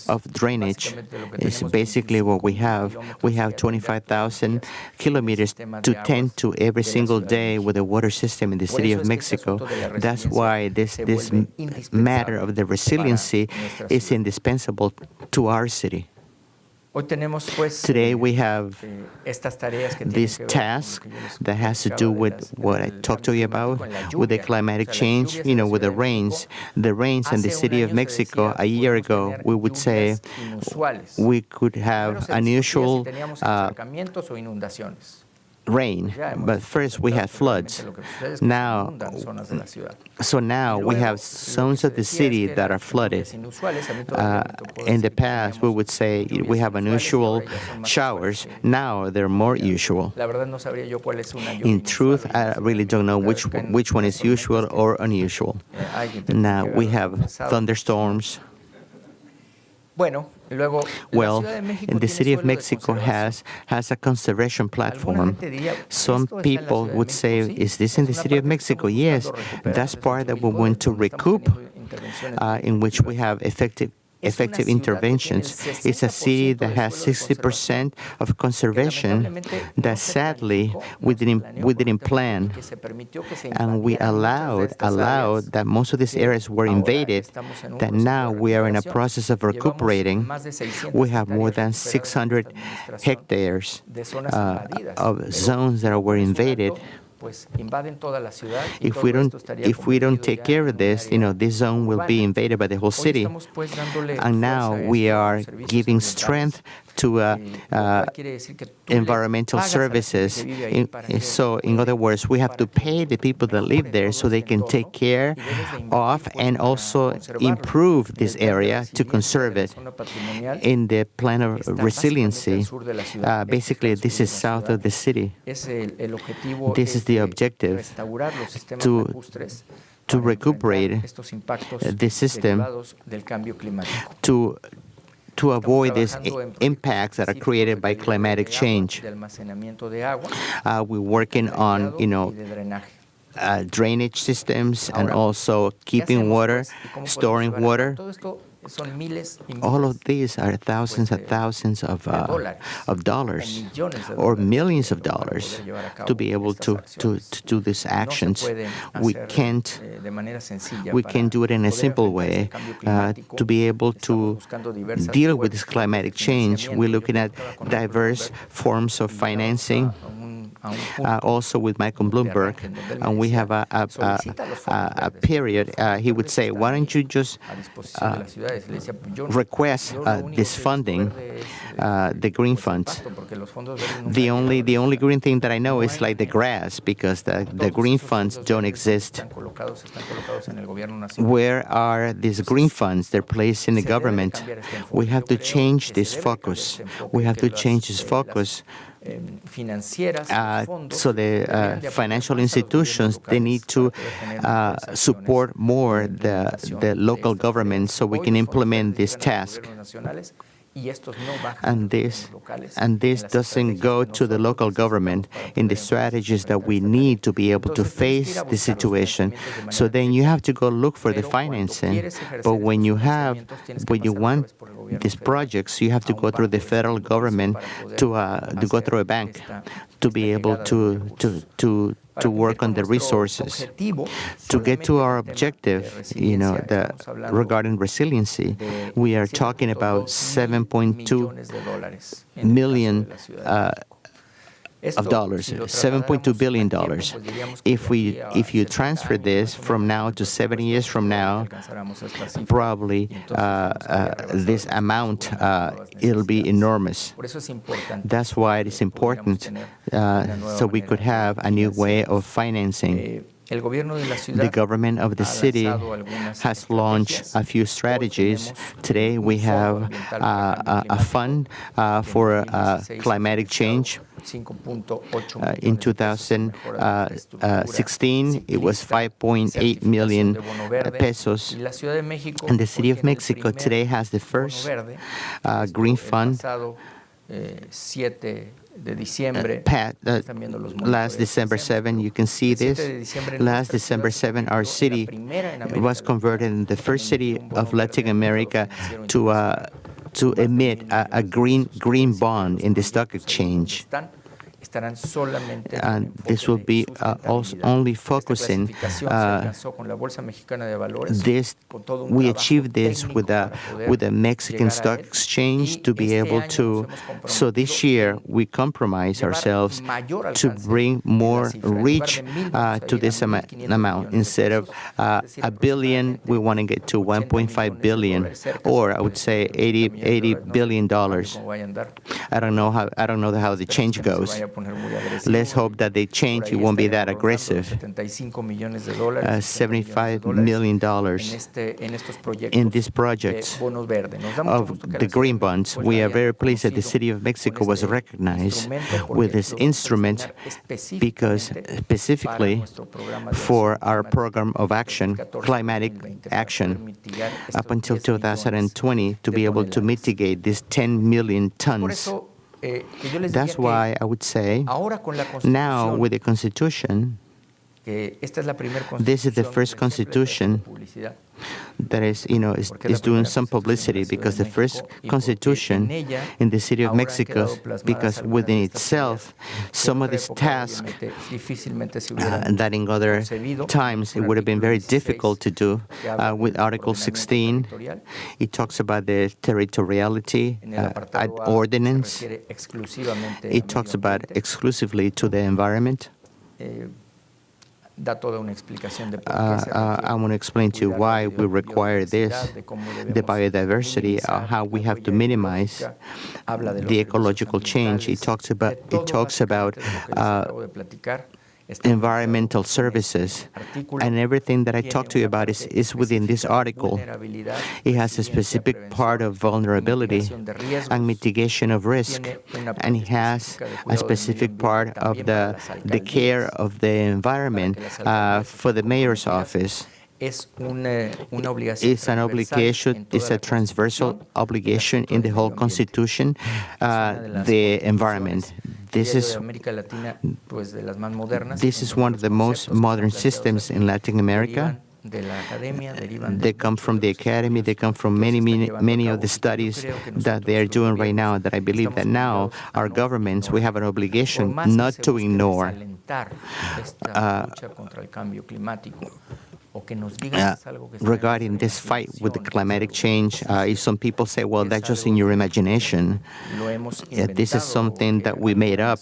of drainage is basically what we have. We have 25,000 kilometers to tend to every single day with the water system in the City of Mexico. That's why this matter of the resiliency is indispensable to our city. Today we have this task that has to do with what I talked to you about, with the climatic change, with the rains. The rains in the City of Mexico, a year ago, we would say we could have unusual rain, but first we had floods. Now we have zones of the city that are flooded. In the past, we would say we have unusual showers. Now they're more usual. In truth, I really don't know which one is usual or unusual. Now we have thunderstorms. Well, the City of Mexico has a conservation platform. Some people would say, is this in the City of Mexico? Yes, that's part that we want to recoup, in which we have effective interventions. It's a city that has 60% of conservation that sadly we didn't plan, and we allowed that most of these areas were invaded, that now we are in a process of recuperating. We have more than 600 hectares of zones that were invaded. If we don't take care of this, this zone will be invaded by the whole city. And now we are giving strength to environmental services. So, in other words, we have to pay the people that live there so they can take care of and also improve this area to conserve it. In the plan of resiliency, basically, this is south of the city. This is the objective, to recuperate the system, to avoid these impacts that are created by climatic change. We're working on, drainage systems and also keeping water, storing water. All of these are thousands and thousands of dollars or millions of dollars to be able to do these actions. We can't do it in a simple way. To be able to deal with this climatic change, we're looking at diverse forms of financing. Also with Michael Bloomberg, and we have a period. He would say, why don't you just request this funding, the green funds? The only green thing that I know is like the grass, because the green funds don't exist. Where are these green funds? They're placed in the government. We have to change this focus. We have to change this focus. So the financial institutions, they need to support more the local government so we can implement this task. And this doesn't go to the local government in the strategies that we need to be able to face the situation. So then you have to go look for the financing. But when you want these projects, you have to go through the federal government to go through a bank to be able to work on the resources. To get to our objective, regarding resiliency, we are talking about $7.2 million $7.2 billion. If you transfer this from now to 7 years from now, probably this amount it'll be enormous. That's why it is important so we could have a new way of financing. The government of the city has launched a few strategies. Today we have a fund for climatic change. In 2016, it was 5.8 million pesos. And the City of Mexico today has the first green fund. Last December 7, you can see this. Last December 7, our city was converted in the first city of Latin America to emit a green bond in the stock exchange. And this will be also only focusing this. We achieved this with the Mexican Stock Exchange to be able to. So this year we compromise ourselves to bring more reach to this amount. Instead of $1 billion, we want to get to 1.5 billion, or I would say $80 billion. I don't know how the change goes. Let's hope that they change. It won't be that aggressive. $75 million in these projects of the green bonds. We are very pleased that the City of Mexico was recognized with this instrument because specifically for our program of action, climatic action, up until 2020 to be able to mitigate these 10 million tons. That's why I would say now with the Constitution, this is the first Constitution that is doing some publicity, because the first Constitution in the City of Mexico, because within itself, some of these tasks that in other times it would have been very difficult to do. With Article 16, it talks about the territoriality ordinance. It talks about exclusively to the environment. I want to explain to you why we require this, the biodiversity, how we have to minimize the ecological change. It talks about environmental services, and everything that I talked to you about is within this article. It has a specific part of vulnerability and mitigation of risk, and it has a specific part of the care of the environment for the mayor's office. It's an obligation, it's a transversal obligation in the whole Constitution, the environment. This is one of the most modern systems in Latin America. They come from the academy, they come from many of the studies that they are doing right now, that I believe that now our governments, we have an obligation not to ignore. Regarding this fight with the climatic change, if some people say, well, that's just in your imagination, this is something that we made up.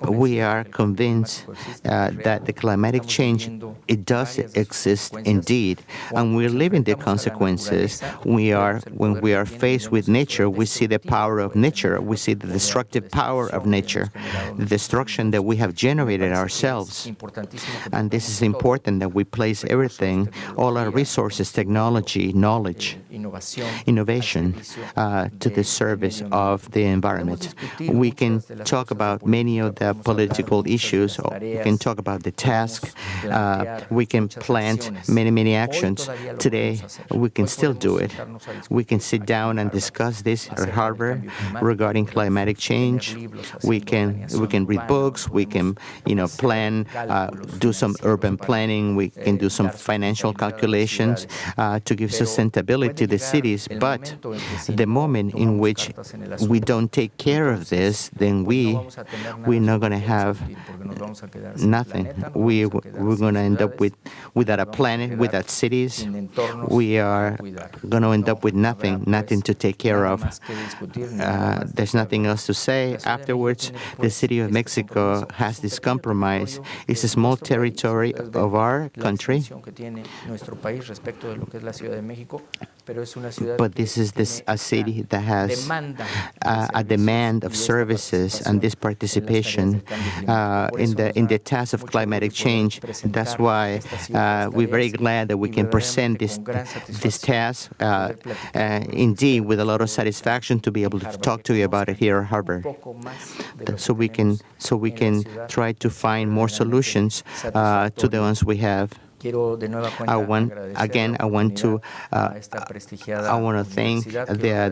We are convinced that the climatic change, it does exist indeed, and we're living the consequences. When we are faced with nature, we see the power of nature, we see the destructive power of nature, the destruction that we have generated ourselves. And this is important, that we place everything, all our resources, technology, knowledge, innovation, to the service of the environment. We can talk about many of the political issues, or we can talk about the task, we can plant many actions. Today, we can still do it. We can sit down and discuss this at Harvard regarding climatic change. We can read books, we can plan, do some urban urban planning, we can do some financial calculations to give sustainability to the cities, but the moment in which we don't take care of this, then we're not going to have nothing. We're going to end up without a planet, without cities. We are going to end up with nothing to take care of. There's nothing else to say. Afterwards, the city of Mexico has this compromise. It's a small territory of our country, but this is a city that has a demand of services and this participation in the task of climatic change. That's why we're very glad that we can present this task, indeed, with a lot of satisfaction to be able to talk to you about it here at Harvard, so we can try to find more solutions to the ones we have. I want to thank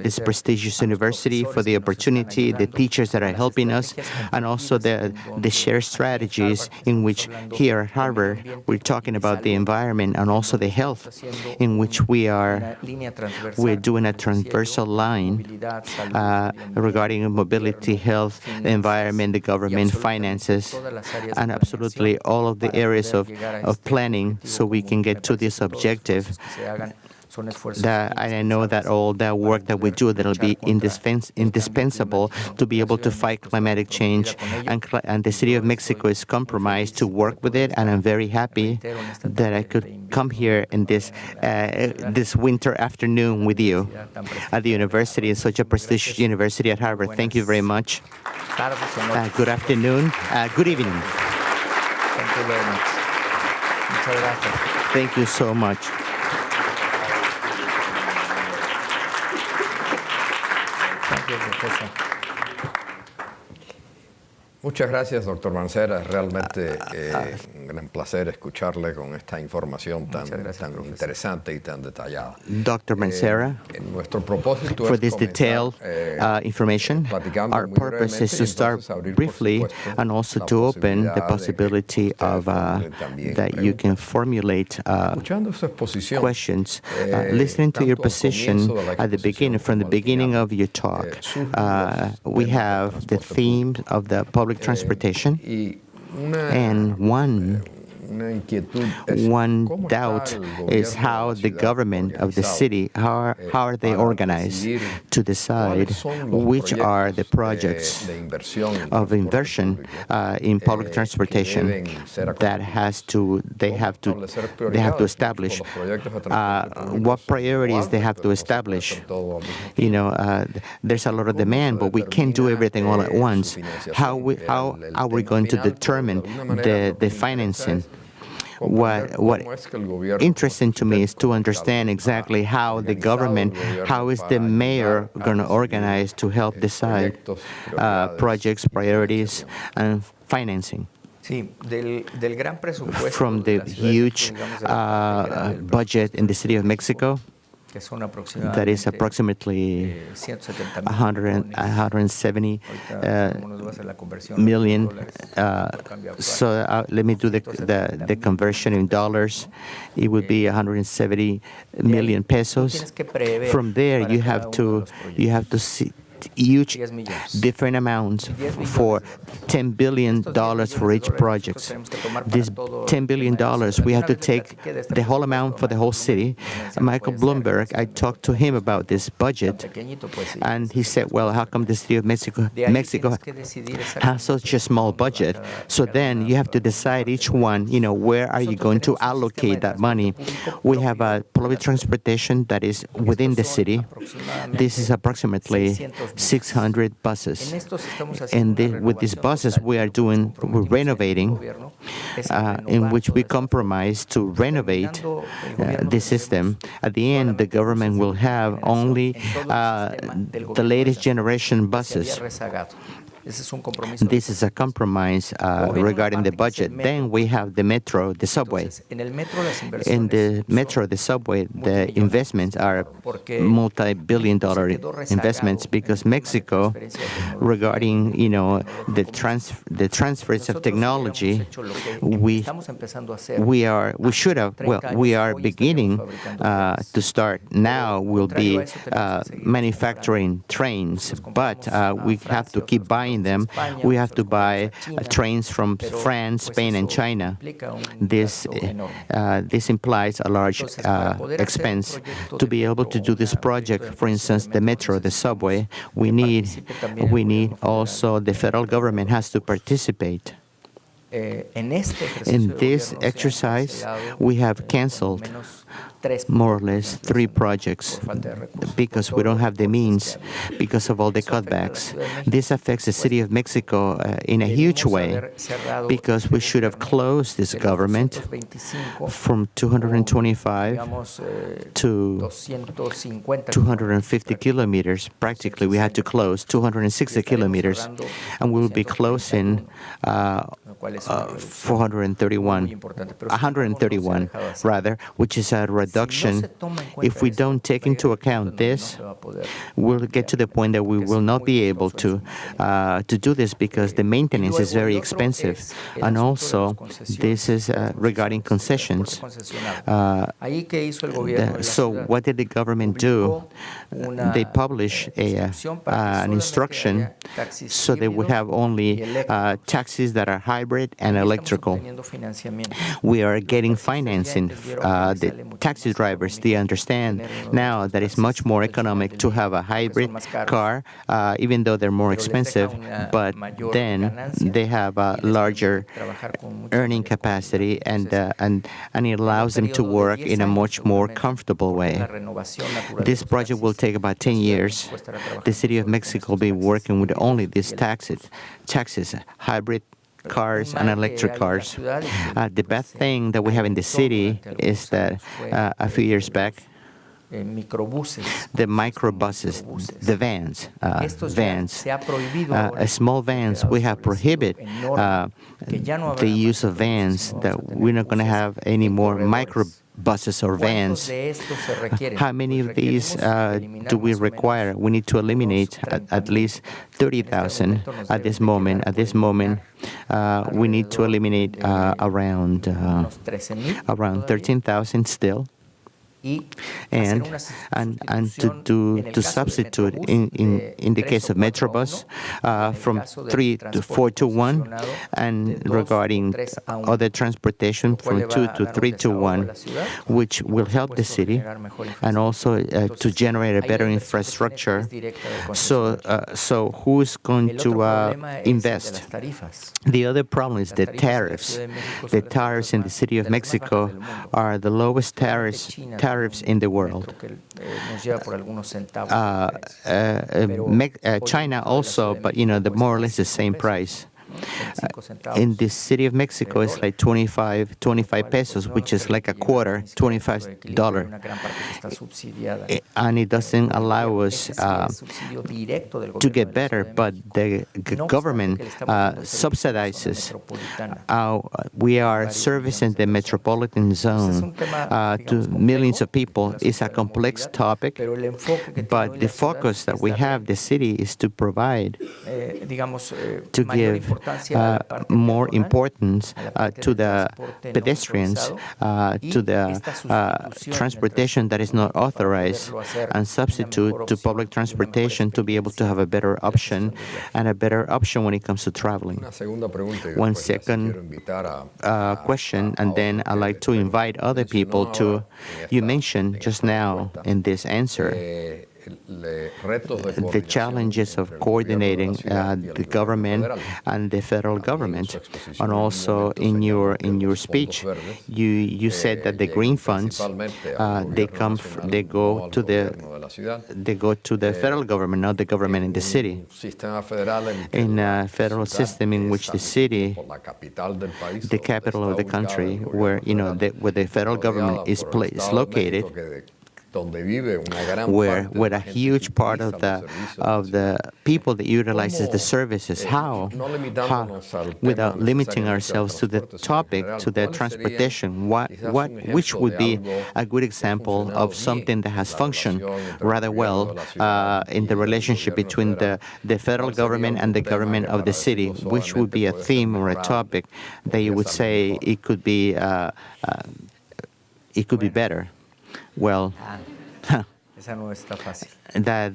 this prestigious university for the opportunity, the teachers that are helping us, and also the shared strategies in which here at Harvard we're talking about the environment and also the health, in which we're doing a transversal line regarding mobility, health, the environment, the government, finances, and absolutely all of the areas of planning, so we can get to this objective. I know that all that work that we do, that'll be indispensable to be able to fight climatic change, and the city of Mexico is compromised to work with it, and I'm very happy that I could come here in this winter afternoon with you at the university, such a prestigious university at Harvard. Thank you very much. Good afternoon. Good evening. Thank you very much. Thank you so much. Thank you, Professor. Muchas gracias, doctor Mancera. Es realmente un gran placer escucharle con esta información tan interesante y tan detallada. Dr. Mancera, Nuestro propósito for es this detailed information, our purpose is to start briefly and also to open the possibility of that you can formulate questions. Listening to your position at the beginning, from the beginning of your talk, we have the theme of the public transportation, and one doubt is how the government of the city, how are they organized to decide which are the projects of inversion in public transportation that they have to establish, what priorities they have to establish. There's a lot of demand, but we can't do everything all at once. How are we going to determine the financing? What interesting to me is to understand exactly how the government, how is the mayor going to organize to help decide projects, priorities, and financing. From the huge budget in the city of Mexico, that is approximately 170 million. So let me do the conversion in dollars. It would be 170 million pesos. From there, you have to see huge different amounts for $10 billion for each project. This $10 billion, we have to take the whole amount for the whole city. Michael Bloomberg, I talked to him about this budget, and he said, well, how come the city of Mexico has such a small budget? So then you have to decide each one, where are you going to allocate that money? We have a public transportation that is within the city. This is approximately 600 buses. And with these buses, we're renovating, in which we compromise to renovate the system. At the end, the government will have only the latest generation buses. This is a compromise regarding the budget. Then we have the metro, the subway. In the metro, the subway, the investments are multi-billion-dollar investments because Mexico, regarding the transfers of technology, we are beginning to start now. We'll be manufacturing trains, but we have to keep buying them. We have to buy trains from France, Spain, and China. This implies a large expense. To be able to do this project, for instance, the metro, the subway, we need also the federal government has to participate. In this exercise, we have canceled more or less 3 projects because we don't have the means because of all the cutbacks. This affects the city of Mexico in a huge way because we should have closed this government from 225 to 250 kilometers. Practically, we had to close 260 kilometers, and we will be closing 131 rather, which is a reduction. If we don't take into account this, we'll get to the point that we will not be able to do this because the maintenance is very expensive. And also, this is regarding concessions. So what did the government do? They published an instruction so they would have only taxis that are hybrid and electrical. We are getting financing. The taxi drivers, they understand now that it's much more economic to have a hybrid car, even though they're more expensive, but then they have a larger earning capacity and it allows them to work in a much more comfortable way. This project will take about 10 years. The city of Mexico will be working with only these taxis, hybrid cars and electric cars. The bad thing that we have in the city is that a few years back, the microbuses, the vans, small vans, we have prohibited the use of vans, that we're not going to have any more microbuses or vans. How many of these do we require? We need to eliminate at least 30,000 at this moment. At this moment, we need to eliminate around 13,000 still. And to substitute in the case of Metrobus from 3 to 4 to 1, and regarding other transportation from 2 to 3 to 1, which will help the city and also to generate a better infrastructure. So who's going to invest? The other problem is the tariffs. The tariffs in the city of Mexico are the lowest tariffs in the world. China also, but they're more or less the same price. In the city of Mexico, it's like 25 pesos, which is like a quarter, $25. And it doesn't allow us to get better, but the government subsidizes. We are servicing the metropolitan zone to millions of people. It's a complex topic, but the focus that we have, the city, is to provide, to give more importance to the pedestrians, to the transportation that is not authorized, and substitute to public transportation to be able to have a better option when it comes to traveling. One second question, and then I'd like to invite other people to, you mentioned just now in this answer, the challenges of coordinating the government and the federal government. And also in your speech, you said that the green funds they go to the federal government, not the government in the city. In a federal system in which the city, the capital of the country, where the federal government is located, where a huge part of the people that utilizes the services. How? Without limiting ourselves to the topic, to the transportation, which would be a good example of something that has functioned rather well in the relationship between the federal government and the government of the city, which would be a theme or a topic that you would say it could be better. Well,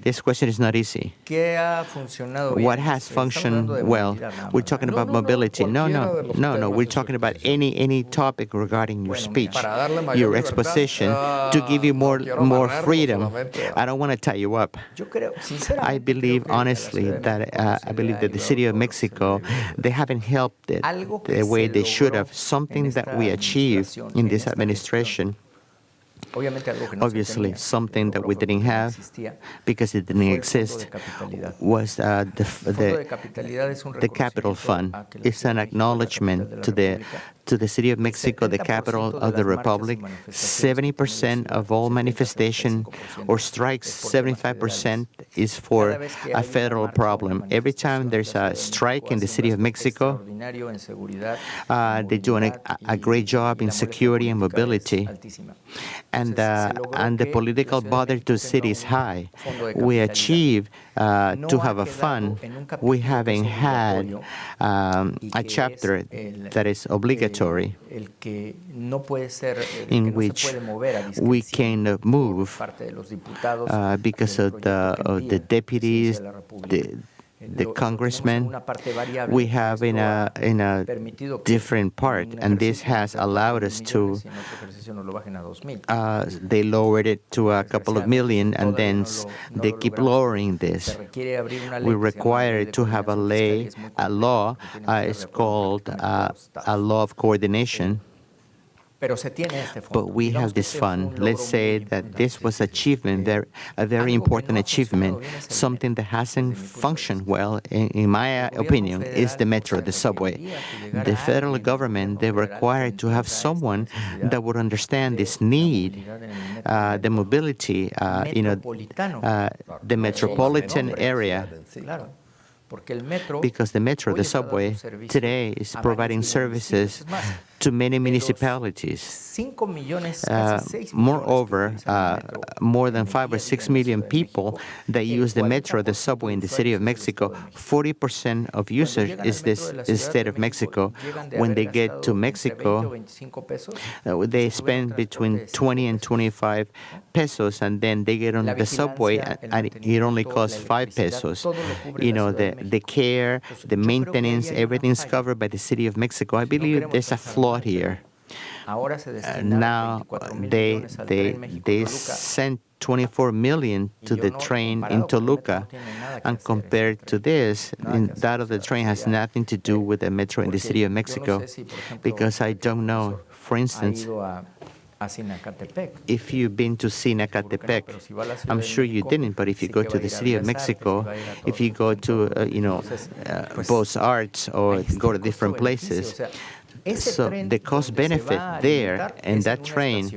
this question is not easy. What has functioned well? We're talking about mobility. No. We're talking about any topic regarding your speech, your exposition, to give you more freedom. I don't want to tie you up. I believe honestly that the city of Mexico, they haven't helped it the way they should have. Something that we achieved in this administration, obviously, something that we didn't have because it didn't exist, was the capital fund. It's an acknowledgement to the city of Mexico, the capital of the republic. 70% of all manifestation or strikes, 75% is for a federal problem. Every time there's a strike in the city of Mexico, they're doing a great job in security and mobility. And the political bother to the city is high. We achieve to have a fund. We haven't had a chapter that is obligatory, in which we can move because of the deputies, the congressmen. We have in a different part, and this has allowed us to. They lowered it to a couple of million, and then they keep lowering this. We require to have a law. It's called a law of coordination. But we have this fund. Let's say that this was a very important achievement. Something that hasn't functioned well, in my opinion, is the metro, the subway. The federal government, they require to have someone that would understand this need, the mobility, the metropolitan area. Because the metro, the subway, today is providing services to many municipalities. Moreover, more than 5 or 6 million people that use the metro, the subway in the city of Mexico. 40% of users is the state of Mexico. When they get to Mexico, they spend between 20 and 25 pesos, and then they get on the subway, and it only costs 5 pesos. The care, the maintenance, everything's covered by the city of Mexico. I believe there's a flaw here. Now they sent 24 million to the train in Toluca, and compared to this, that of the train has nothing to do with the metro in the city of Mexico, because I don't know, for instance, if you've been to Sinacatepec, I'm sure you didn't, but if you go to the city of Mexico, if you go to, Beaux Arts or go to different places, so the cost benefit there and that train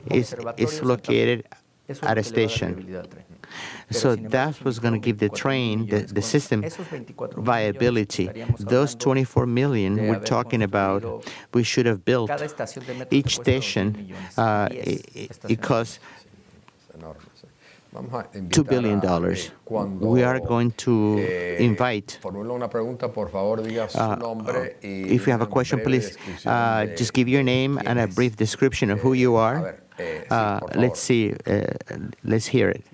is located at a station. So that's what's going to give the train, the system, viability. Those 24 million we're talking about, we should have built. Each station, it costs $2 billion. We are going to invite. If you have a question, please just give your name and a brief description of who you are. Let's see. Let's hear it.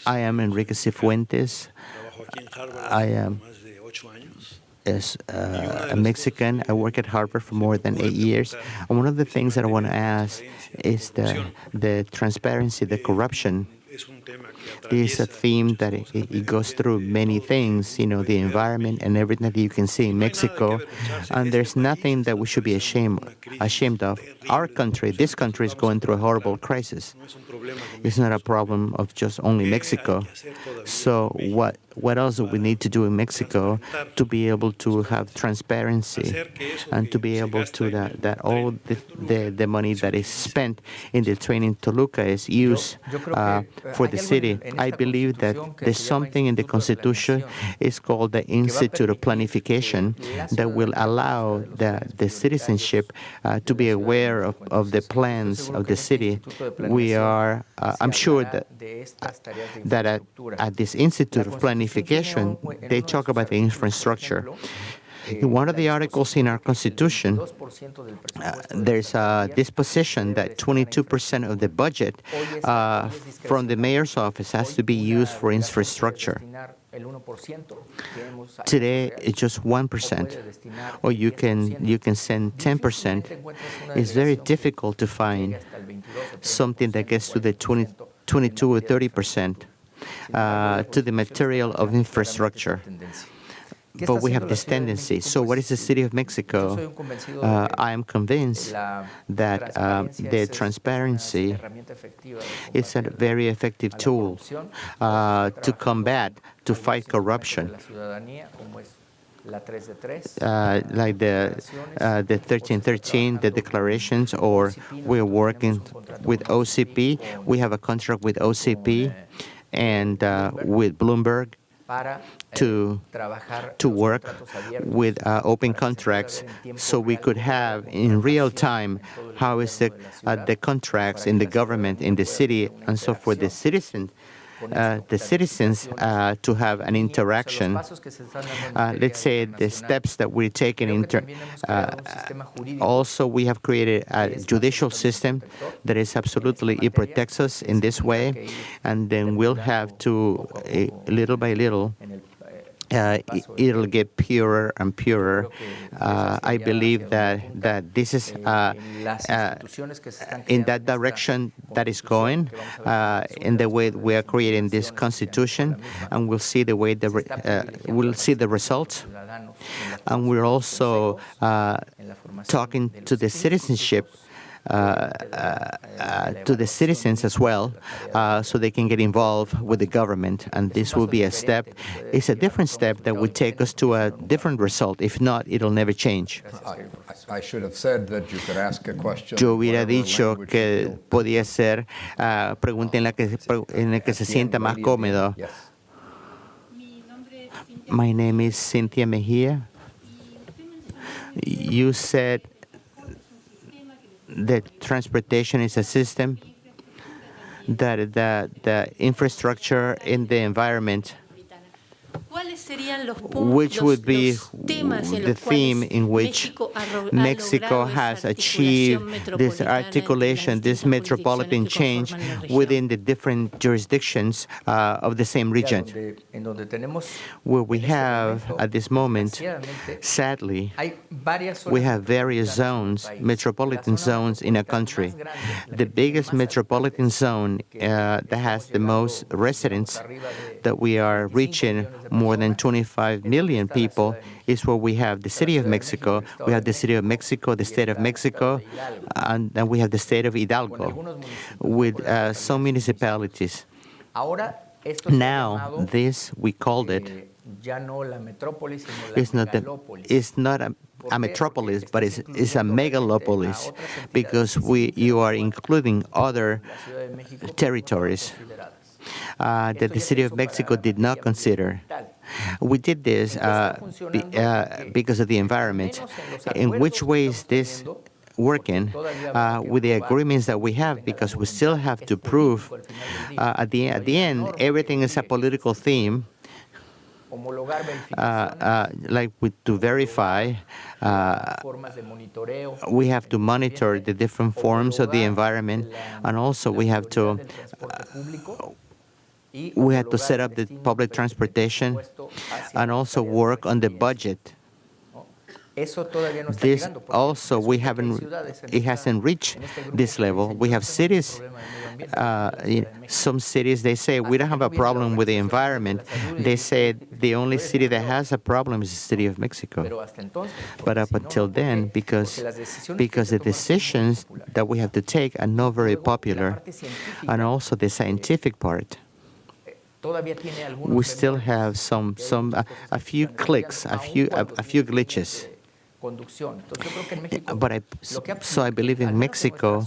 I am Enrique Cifuentes. I am a Mexican. I work at Harvard for more than 8 years. And one of the things that I want to ask is the transparency, the corruption. This is a theme that it goes through many things, the environment and everything that you can see in Mexico. And there's nothing that we should be ashamed of. Our country, this country, is going through a horrible crisis. It's not a problem of just only Mexico. So what what else do we need to do in Mexico to be able to have transparency and to be able to that all the money that is spent in the train in Toluca is used for the city. I believe that there's something in the Constitution, it's called the Institute of Planification, that will allow the citizenship to be aware of the plans of the city. We are, I'm sure that at this Institute of Planification, they talk about the infrastructure. In one of the articles in our Constitution, there's a disposition that 22% of the budget from the mayor's office has to be used for infrastructure. Today, it's just 1%, or you can send 10%. It's very difficult to find something that gets to the 22 or 30% to the material of infrastructure. But we have this tendency. So what is the City of Mexico? I am convinced that the transparency is a very effective tool to combat, to fight corruption. Like the 1313, the declarations, or we're working with OCP. We have a contract with OCP and with Bloomberg to work with open contracts, so we could have in real time how is the contracts in the government, in the city, and so for the citizens to have an interaction. Let's say the steps that we're taking. Also, we have created a judicial system that is absolutely, it protects us in this way, and then we'll have to, little by little, it'll get purer and purer. I believe that this is in that direction that is going, in the way we are creating this constitution, and we'll see the way we'll see the results. And we're also talking to the citizenship. To the citizens as well, so they can get involved with the government. And this will be a step. It's a different step that would take us to a different result. If not, it'll never change. I should have said that you could ask a question. Yo hubiera dicho que podía ser pregunta en la que se sienta más cómodo. Yes. My name is Cynthia Mejia. You said that transportation is a system, that the infrastructure in the environment, which would be the theme in which Mexico has achieved this articulation, this metropolitan change within the different jurisdictions of the same region. Where we have, at this moment, sadly, we have various zones, metropolitan zones in a country. The biggest metropolitan zone that has the most residents, that we are reaching more than 25 million people, is where we have the City of Mexico. We have the City of Mexico, the State of Mexico, and then we have the State of Hidalgo, with some municipalities. Now, this, we called it, it's not a metropolis, but it's a megalopolis, because you are including other territories that the City of Mexico did not consider. We did this because of the environment. In which way is this working with the agreements that we have? Because we still have to prove at the end, everything is a political theme. Like to verify, we have to monitor the different forms of the environment, and also we have to set up the public transportation and also work on the budget. This also, it hasn't reached this level. We have cities, some cities, they say, we don't have a problem with the environment. They say the only city that has a problem is the City of Mexico. But up until then, because the decisions that we have to take are not very popular, and also the scientific part. we still have a few clicks, a few glitches. So I believe in Mexico,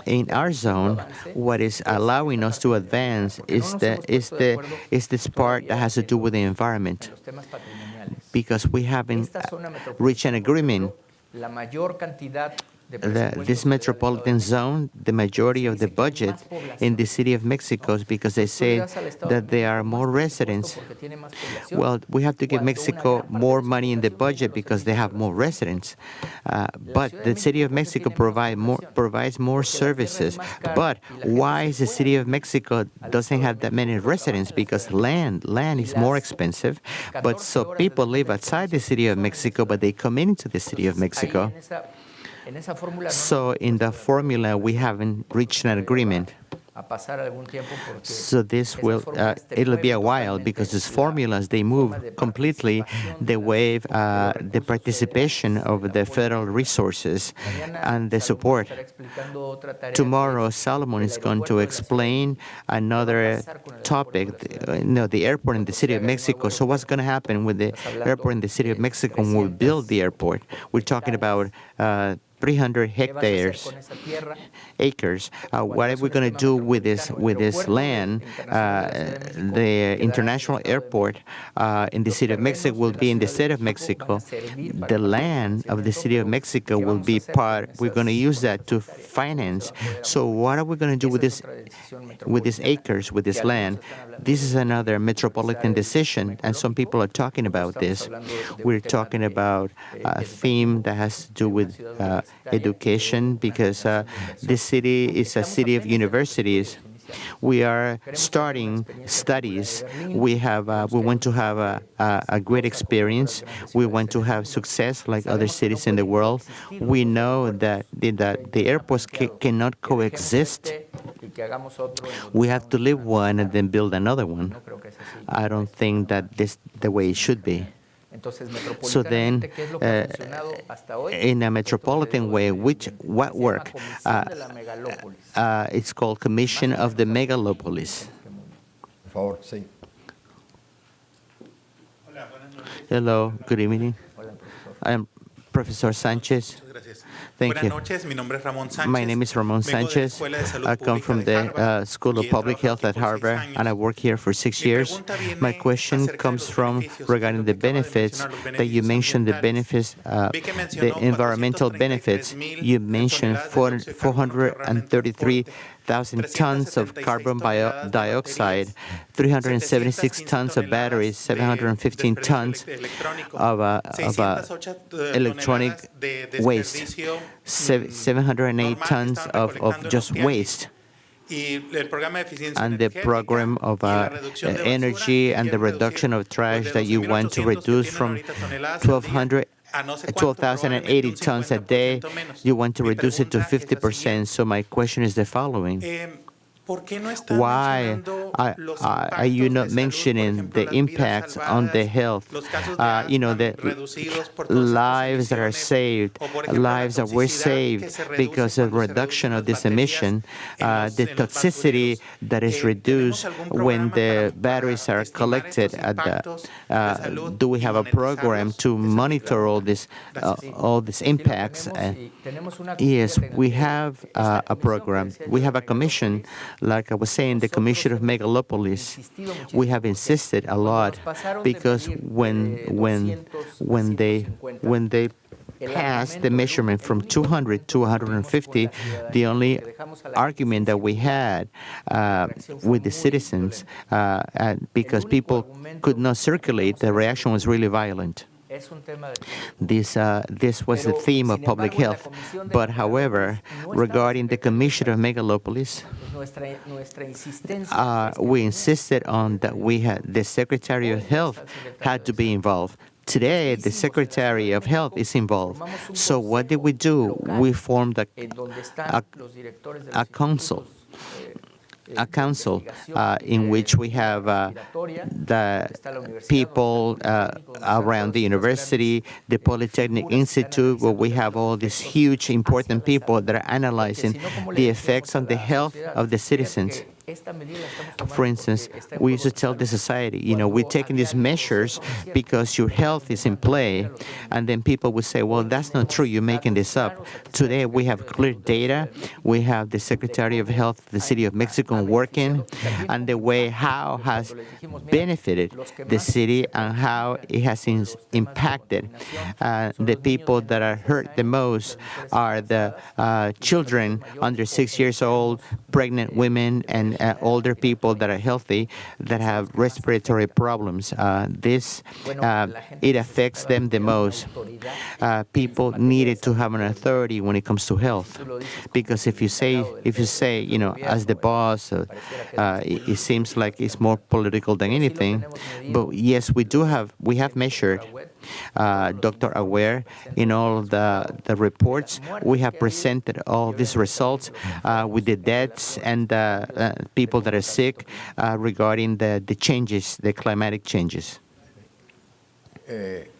in our zone, what is allowing us to advance is this part that has to do with the environment, because we haven't reached an agreement. This metropolitan zone, the majority of the budget in the city of Mexico is because they say that there are more residents. Well, we have to give Mexico more money in the budget because they have more residents. But the city of Mexico provides more services. But why is the city of Mexico doesn't have that many residents? Because land is more expensive. But so people live outside the city of Mexico, but they come into the city of Mexico. So in the formula, we haven't reached an agreement. So this it'll be a while, because these formulas, they move completely. They waive the participation of the federal resources and the support. Tomorrow, Solomon is going to explain another topic, the airport in the city of Mexico. So what's going to happen with the airport in the city of Mexico when we build the airport? We're talking about 300 acres. What are we going to do with this land? The international airport in the city of Mexico will be in the state of Mexico. The land of the city of Mexico will be we're going to use that to finance. So what are we going to do with these acres, with this land? This is another metropolitan decision, and some people are talking about this. We're talking about a theme that has to do with education, because this city is a city of universities. We are starting studies. We want to have a great experience. We want to have success like other cities in the world. We know that the airports cannot coexist. We have to leave one and then build another one. I don't think that this the way it should be. So then, in a metropolitan way, what work? It's called Commission of the Megalopolis. Hello, good evening. I'm Professor Sanchez. Thank you. My name is Ramon Sanchez. I come from the School of Public Health at Harvard, and I work here for 6 years. My question comes from regarding the benefits that you mentioned, the benefits, the environmental benefits. You mentioned 433,000 tons of carbon dioxide, 376 tons of batteries, 715 tons of electronic waste, 708 tons of just waste. And the program of energy and the reduction of trash that you want to reduce from 12,080 tons a day, you want to reduce it to 50%. So my question is the following. Why are you not mentioning the impacts on the health? The lives that are saved, lives that were saved because of reduction of this emission, the toxicity that is reduced when the batteries are collected at do we have a program to monitor all these impacts? Yes, we have a program. We have a commission. Like I was saying, the Commission of Megalopolis, we have insisted a lot, because when they passed the measurement from 200 to 150, the only argument that we had with the citizens, because people could not circulate, the reaction was really violent. This was the theme of public health. But however, regarding the Commission of Megalopolis, we insisted on that the Secretary of Health had to be involved. Today, the Secretary of Health is involved. So what did we do? We formed a council. In which we have the people around the university, the Polytechnic Institute, where we have all these huge, important people that are analyzing the effects on the health of the citizens. For instance, we used to tell the society, we're taking these measures because your health is in play. And then people would say, well, that's not true. You're making this up. Today, we have clear data. We have the Secretary of Health of the City of Mexico working, and the way how has benefited the city and how it has impacted. The people that are hurt the most are the children under 6 years old, pregnant women, and older people that are healthy that have respiratory problems. It affects them the most. People needed to have an authority when it comes to health, because if you say, as the boss, it seems like it's more political than anything. But yes, we have measured. Dr. Aware, in all of the reports, we have presented all these results with the deaths and people that are sick regarding the changes, the climatic changes.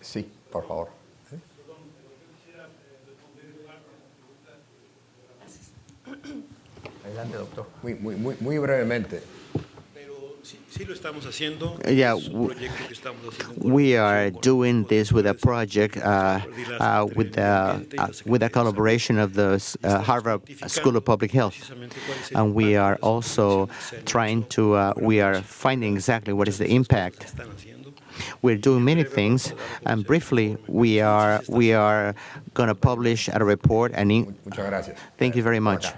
Sí, por favor. Adelante, doctor. Muy brevemente. Yeah, we are doing this with a project with a collaboration of the Harvard School of Public Health, and we are also trying to we are finding exactly what is the impact. We're doing many things, and briefly, we are going to publish a report. Thank you very much.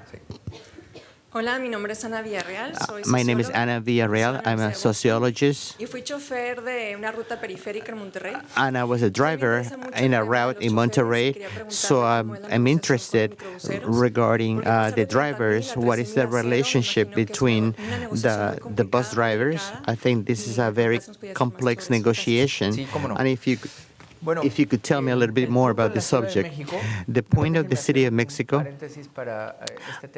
Hola, mi nombre es Ana Villarreal. My name is Ana Villarreal. I'm a sociologist. Y fui chofer de una ruta periférica en Monterrey. And I was a driver in a route in Monterrey, so I'm interested regarding the drivers. What is the relationship between the bus drivers? I think this is a very complex negotiation. And if you could tell me a little bit more about the subject. The point of the City of Mexico,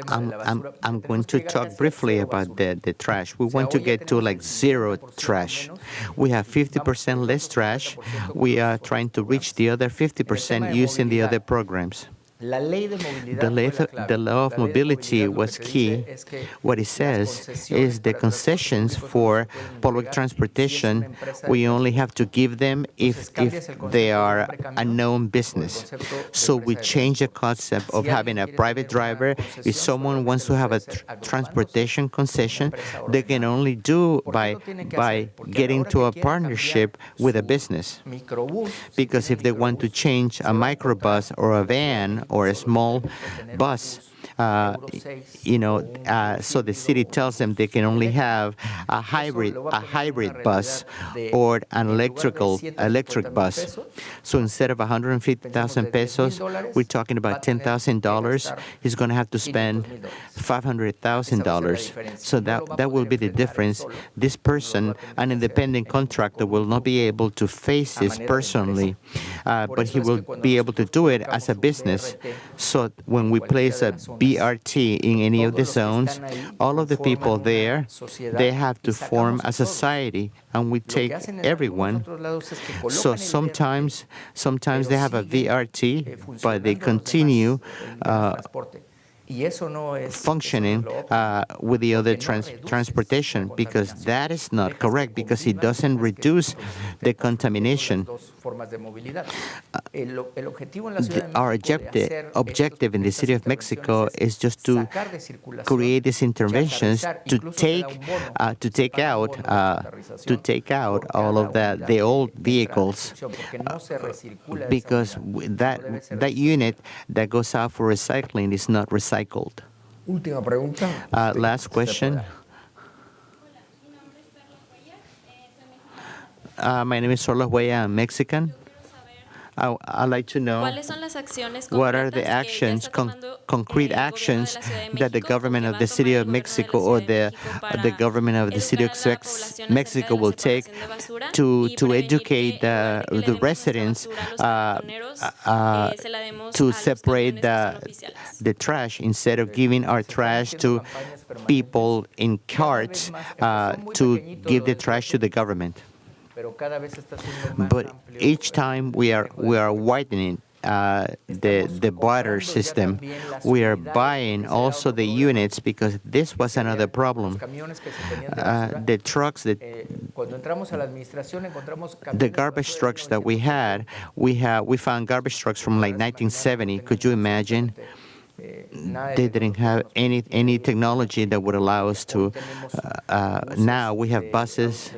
I'm going to talk briefly about the trash. We want to get to like zero trash. We have 50% less trash. We are trying to reach the other 50% using the other programs. The law of mobility was key. What it says is the concessions for public transportation, we only have to give them if they are a known business. So we change the concept of having a private driver. If someone wants to have a transportation concession, they can only do by getting to a partnership with a business. Because if they want to change a microbus or a van or a small bus, so the city tells them they can only have a hybrid bus or an electric bus. So instead of 150,000 pesos, we're talking about $10,000. He's going to have to spend $500,000. So that will be the difference. This person, an independent contractor, will not be able to face this personally, but he will be able to do it as a business. So when we place a BRT in any of the zones, all of the people there, they have to form a society, and we take everyone. So sometimes they have a VRT, but they continue functioning with the other transportation, because that is not correct, because it doesn't reduce the contamination. Our objective in the City of Mexico is just to create these interventions to take out all of the old vehicles, because that unit that goes out for recycling is not recycled. Last question. My name is Carlos Huella. I'm Mexican. I'd like to know what are the actions, concrete actions that the government of the City of Mexico or the government of the City of Mexico will take to educate the residents to separate the trash, instead of giving our trash to people in carts to give the trash to the government. But each time we are widening the barter system. We are buying also the units because this was another problem. The trucks, the garbage trucks that we found garbage trucks from like 1970. Could you imagine? They didn't have any technology that would allow us to. Now we have buses,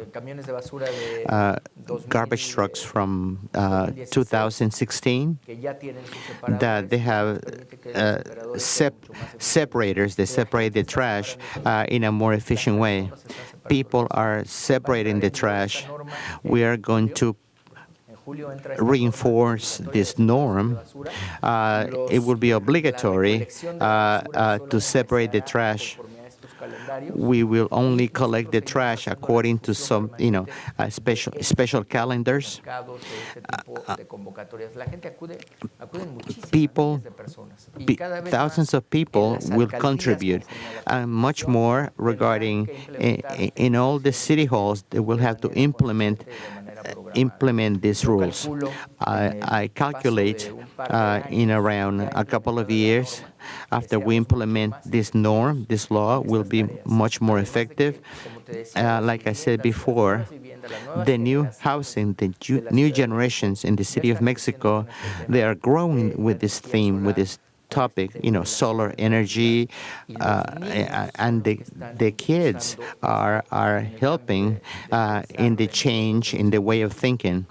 garbage trucks from 2016 that they have separators. They separate the trash in a more efficient way. People are separating the trash. We are going to reinforce this norm. It will be obligatory to separate the trash. We will only collect the trash according to some, special calendars. People, thousands of people will contribute, and much more regarding in all the city halls. They will have to implement these rules. I calculate in around a couple of years, after we implement this norm, this law will be much more effective. Like I said before, the new housing, the new generations in the city of Mexico, they are growing with this theme, with this topic, solar energy, and the kids are helping in the change in the way of thinking,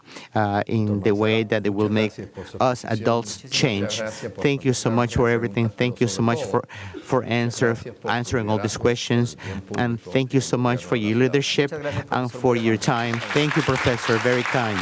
in the way that it will make us adults change. Thank you so much for everything. Thank you so much for answering all these questions, and thank you so much for your leadership and for your time. Thank you, Professor. Very kind.